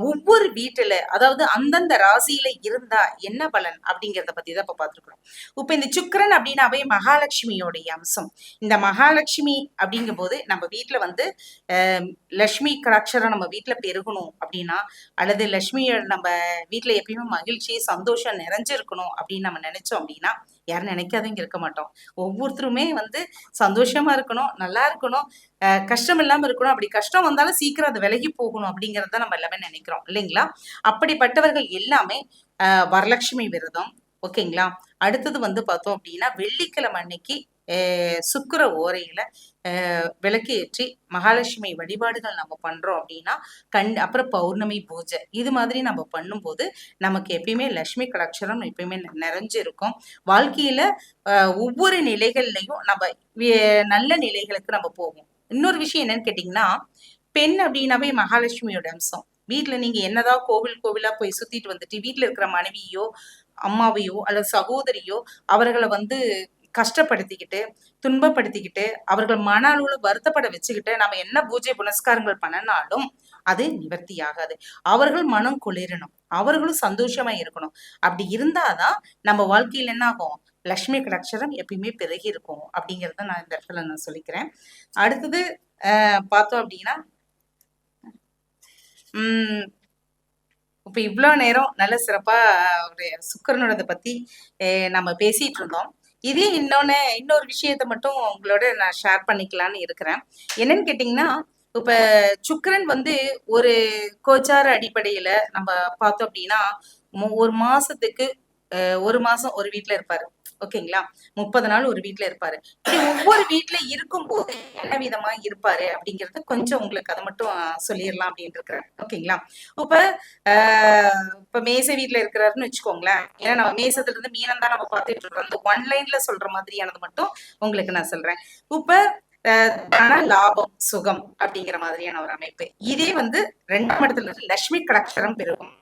ஒவ்வொரு வீட்டுல, அதாவது அந்தந்த ராசியில இருந்தா என்ன பலன் அப்படிங்கிறத பத்தி தான் இப்ப பார்த்துருக்கோம். இப்ப இந்த சுக்கிரன் அப்படின்னாவே மகாலட்சுமியோடைய அம்சம். இந்த மகாலட்சுமி அப்படிங்கும் போது நம்ம வீட்டுல வந்து லட்சுமி கடாட்சரம் நம்ம வீட்டுல பெருகணும் அப்படின்னா, அல்லது லட்சுமியோட நம்ம வீட்டுல எப்பயுமே மகிழ்ச்சி சந்தோஷம் நிறைஞ்சிருக்கணும் அப்படின்னு நம்ம நினைச்சோம் அப்படின்னா, யாரும் நினைக்காதவங்க இருக்க மாட்டோம். ஒவ்வொருத்தருமே வந்து சந்தோஷமா இருக்கணும், நல்லா இருக்கணும், கஷ்டம் இல்லாம இருக்கணும். அப்படி கஷ்டம் வந்தாலும் சீக்கிரம் அது விலகி போகணும் அப்படிங்கறத நம்ம எல்லாமே நினைக்கிறோம் இல்லைங்களா. அப்படிப்பட்டவர்கள் எல்லாமே வரலட்சுமி விரதம், ஓகேங்களா. அடுத்தது வந்து பார்த்தோம் அப்படின்னா வெள்ளிக்கிழமை அன்னைக்கு சுக்கிர ஓரையில விளக்கு ஏற்றி மகாலட்சுமி வழிபாடுகள் நம்ம பண்றோம் அப்படின்னா அப்புறம் பௌர்ணமி பூஜை இது மாதிரி நம்ம பண்ணும்போது நமக்கு எப்பயுமே லட்சுமி கடாட்சரம் எப்பயுமே நிறைஞ்சிருக்கும். வாழ்க்கையில ஒவ்வொரு நிலைகள்லையும் நம்ம நல்ல நிலைகளுக்கு நம்ம போவோம். இன்னொரு விஷயம் என்னன்னு கேட்டீங்கன்னா, பெண் அப்படின்னாவே மகாலட்சுமியோட அம்சம். வீட்டுல நீங்க என்னதான் கோவிலா போய் சுத்திட்டு வந்துட்டு வீட்டுல இருக்கிற மனைவியோ அம்மாவையோ அல்லது சகோதரியோ அவர்களை வந்து கஷ்டப்படுத்திக்கிட்டு துன்பப்படுத்திக்கிட்டு அவர்கள் மன அளவுல வருத்தப்பட வச்சுக்கிட்டு நம்ம என்ன பூஜை புனஸ்காரங்கள் பண்ணனாலும் அது நிவர்த்தி ஆகாது. அவர்கள் மனம் குளிரணும், அவர்களும் சந்தோஷமா இருக்கணும். அப்படி இருந்தாதான் நம்ம வாழ்க்கையில என்ன ஆகும், லட்சுமி கடாட்சரம் எப்பயுமே பெருகி இருக்கும் அப்படிங்கிறத நான் இந்த இடத்துல நான் சொல்லிக்கிறேன். அடுத்தது பார்த்தோம் அப்படின்னா இப்ப இவ்வளவு நேரம் நல்ல சிறப்பா ஒரு சுக்கிரனோட பத்தி நம்ம பேசிட்டு இருந்தோம். இதே இன்னொரு விஷயத்த மட்டும் உங்களோட நான் ஷேர் பண்ணிக்கலான்னு இருக்கிறேன். என்னன்னு கேட்டீங்கன்னா, இப்ப சுக்கிரன் வந்து ஒரு கோச்சார அடிப்படையில நம்ம பார்த்தோம் அப்படின்னா ஒரு மாசத்துக்கு ஒரு மாசம் ஒரு வீட்டுல இருப்பாரு, ஓகேங்களா. 30 நாள் ஒரு வீட்டுல இருப்பாரு. ஒவ்வொரு வீட்டுல இருக்கும் போது என்ன விதமா இருப்பாரு அப்படிங்கறது கொஞ்சம் உங்களுக்கு அதை மட்டும் சொல்லிடலாம் அப்படின்னு இருக்கிறேன், ஓகேங்களா. இப்ப மேச வீட்டுல இருக்கிறாருன்னு வச்சுக்கோங்களேன். ஏன்னா நம்ம மேசத்துல இருந்து மீனம் தான் நம்ம பார்த்துட்டு இருக்கோம். அந்த 1 லைன்ல சொல்ற மாதிரியானது மட்டும் உங்களுக்கு நான் சொல்றேன். இப்ப தன லாபம் சுகம் அப்படிங்கிற மாதிரியான ஒரு அமைப்பு. இதே வந்து 2ஆம் இடத்துல இருந்து லட்சுமி கடாட்சரம் பெருகும்.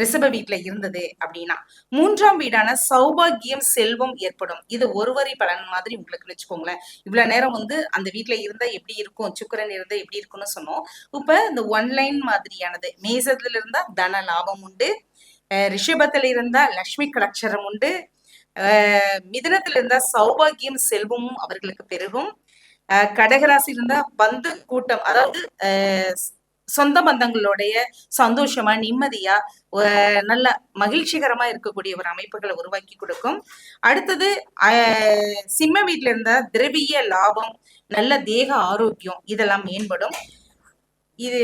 ரிஷப வீட்டுல இருந்தது அப்படின்னா, 3ஆம் வீடான சௌபாகியம் செல்வம் ஏற்படும். இது ஒரு வரி பலன் மாதிரி உங்களுக்கு வச்சுக்கோங்களேன். இவ்வளவு நேரம் வந்து அந்த வீட்டுல இருந்தா எப்படி இருக்கும், சுக்கிரன் இருந்தா எப்படி இருக்கும்னு சொன்னோம். இப்ப இந்த ஒன்லைன் மாதிரியானது, மேசத்துல இருந்தா தன லாபம் உண்டு, ரிஷபத்துல இருந்தா லட்சுமி கடாட்சரம் உண்டு, மிதுனத்துல இருந்தா சௌபாகியம் செல்வமும் அவர்களுக்கு பெருகும், கடகராசி இருந்தா பந்து கூட்டம், அதாவது சொந்த பந்தங்களுடைய சந்தோஷமா நிம்மதியா நல்ல மகிழ்ச்சிகரமா இருக்கக்கூடிய ஒரு அமைப்புகளை உருவாக்கி கொடுக்கும். அடுத்தது சிம்ம வீட்டுல இருந்தா திரவிய லாபம், நல்ல தேக ஆரோக்கியம் இதெல்லாம் மேம்படும். இது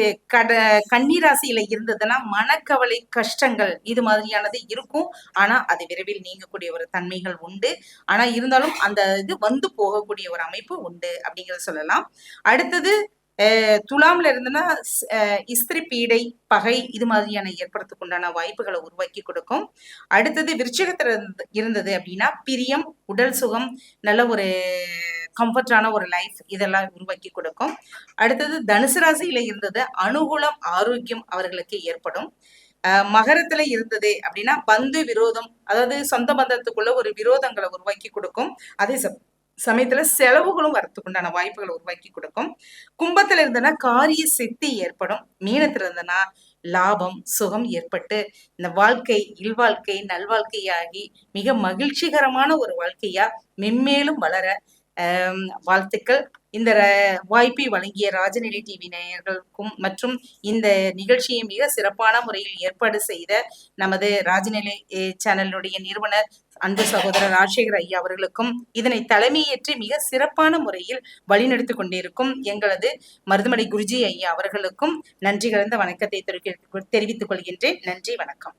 கன்னிராசியில இருந்ததுன்னா மனக்கவலை கஷ்டங்கள் இது மாதிரியானது இருக்கும். ஆனா அது விரைவில் நீங்கக்கூடிய ஒரு தன்மைகள் உண்டு. ஆனா இருந்தாலும் அந்த இது வந்து போகக்கூடிய ஒரு அமைப்பு உண்டு அப்படிங்கறத சொல்லலாம். அடுத்தது துலாம்ல இருந்துன்னா இஸ்திரி பீடை பகை இது மாதிரியான ஏற்படுறதுக்கு உண்டான வாய்ப்புகளை உருவாக்கி கொடுக்கும். அடுத்தது விருச்சிகத்துல இருந்தது அப்படின்னா பிரியம், உடல் சுகம், நல்ல ஒரு கம்ஃபர்டான ஒரு லைஃப் இதெல்லாம் உருவாக்கி கொடுக்கும். அடுத்தது தனுசு ராசியில இருந்தது அனுகூலம், ஆரோக்கியம் அவர்களுக்கு ஏற்படும். மகரத்துல இருந்தது அப்படின்னா பந்து விரோதம், அதாவது சொந்த பந்தத்துக்குள்ள ஒரு விரோதங்களை உருவாக்கி கொடுக்கும். அதே சமயத்துல செலவுகளும் வரத்துக்கு உண்டான வாய்ப்புகளை உருவாக்கி கொடுக்கும். கும்பத்துல இருந்தனா காரிய சித்தி ஏற்படும். மீனத்துல இருந்தனா லாபம், சுகம் ஏற்பட்டு இந்த வாழ்க்கை இல்வாழ்க்கை நல்வாழ்க்கையாகி மிக மகிழ்ச்சிகரமான ஒரு வாழ்க்கையா மென்மேலும் வளர வாழ்த்துக்கள். இந்த வாய்ப்பை வழங்கிய ராஜநிலை டிவி நேயர்களுக்கும் மற்றும் இந்த நிகழ்ச்சியை மிக சிறப்பான முறையில் ஏற்பாடு செய்த நமது ராஜநிலை சேனலுடைய நிறுவனர் அன்பு சகோதரர் ராஜசேகர் ஐயா அவர்களுக்கும், இதனை தலைமையேற்று மிக சிறப்பான முறையில் வழிநடத்தி கொண்டிருக்கும் எங்களது மருதமலை குருஜி ஐயா அவர்களுக்கும் நன்றி கலந்த வணக்கத்தை தெரிவித்துக் கொள்கின்றேன். நன்றி, வணக்கம்.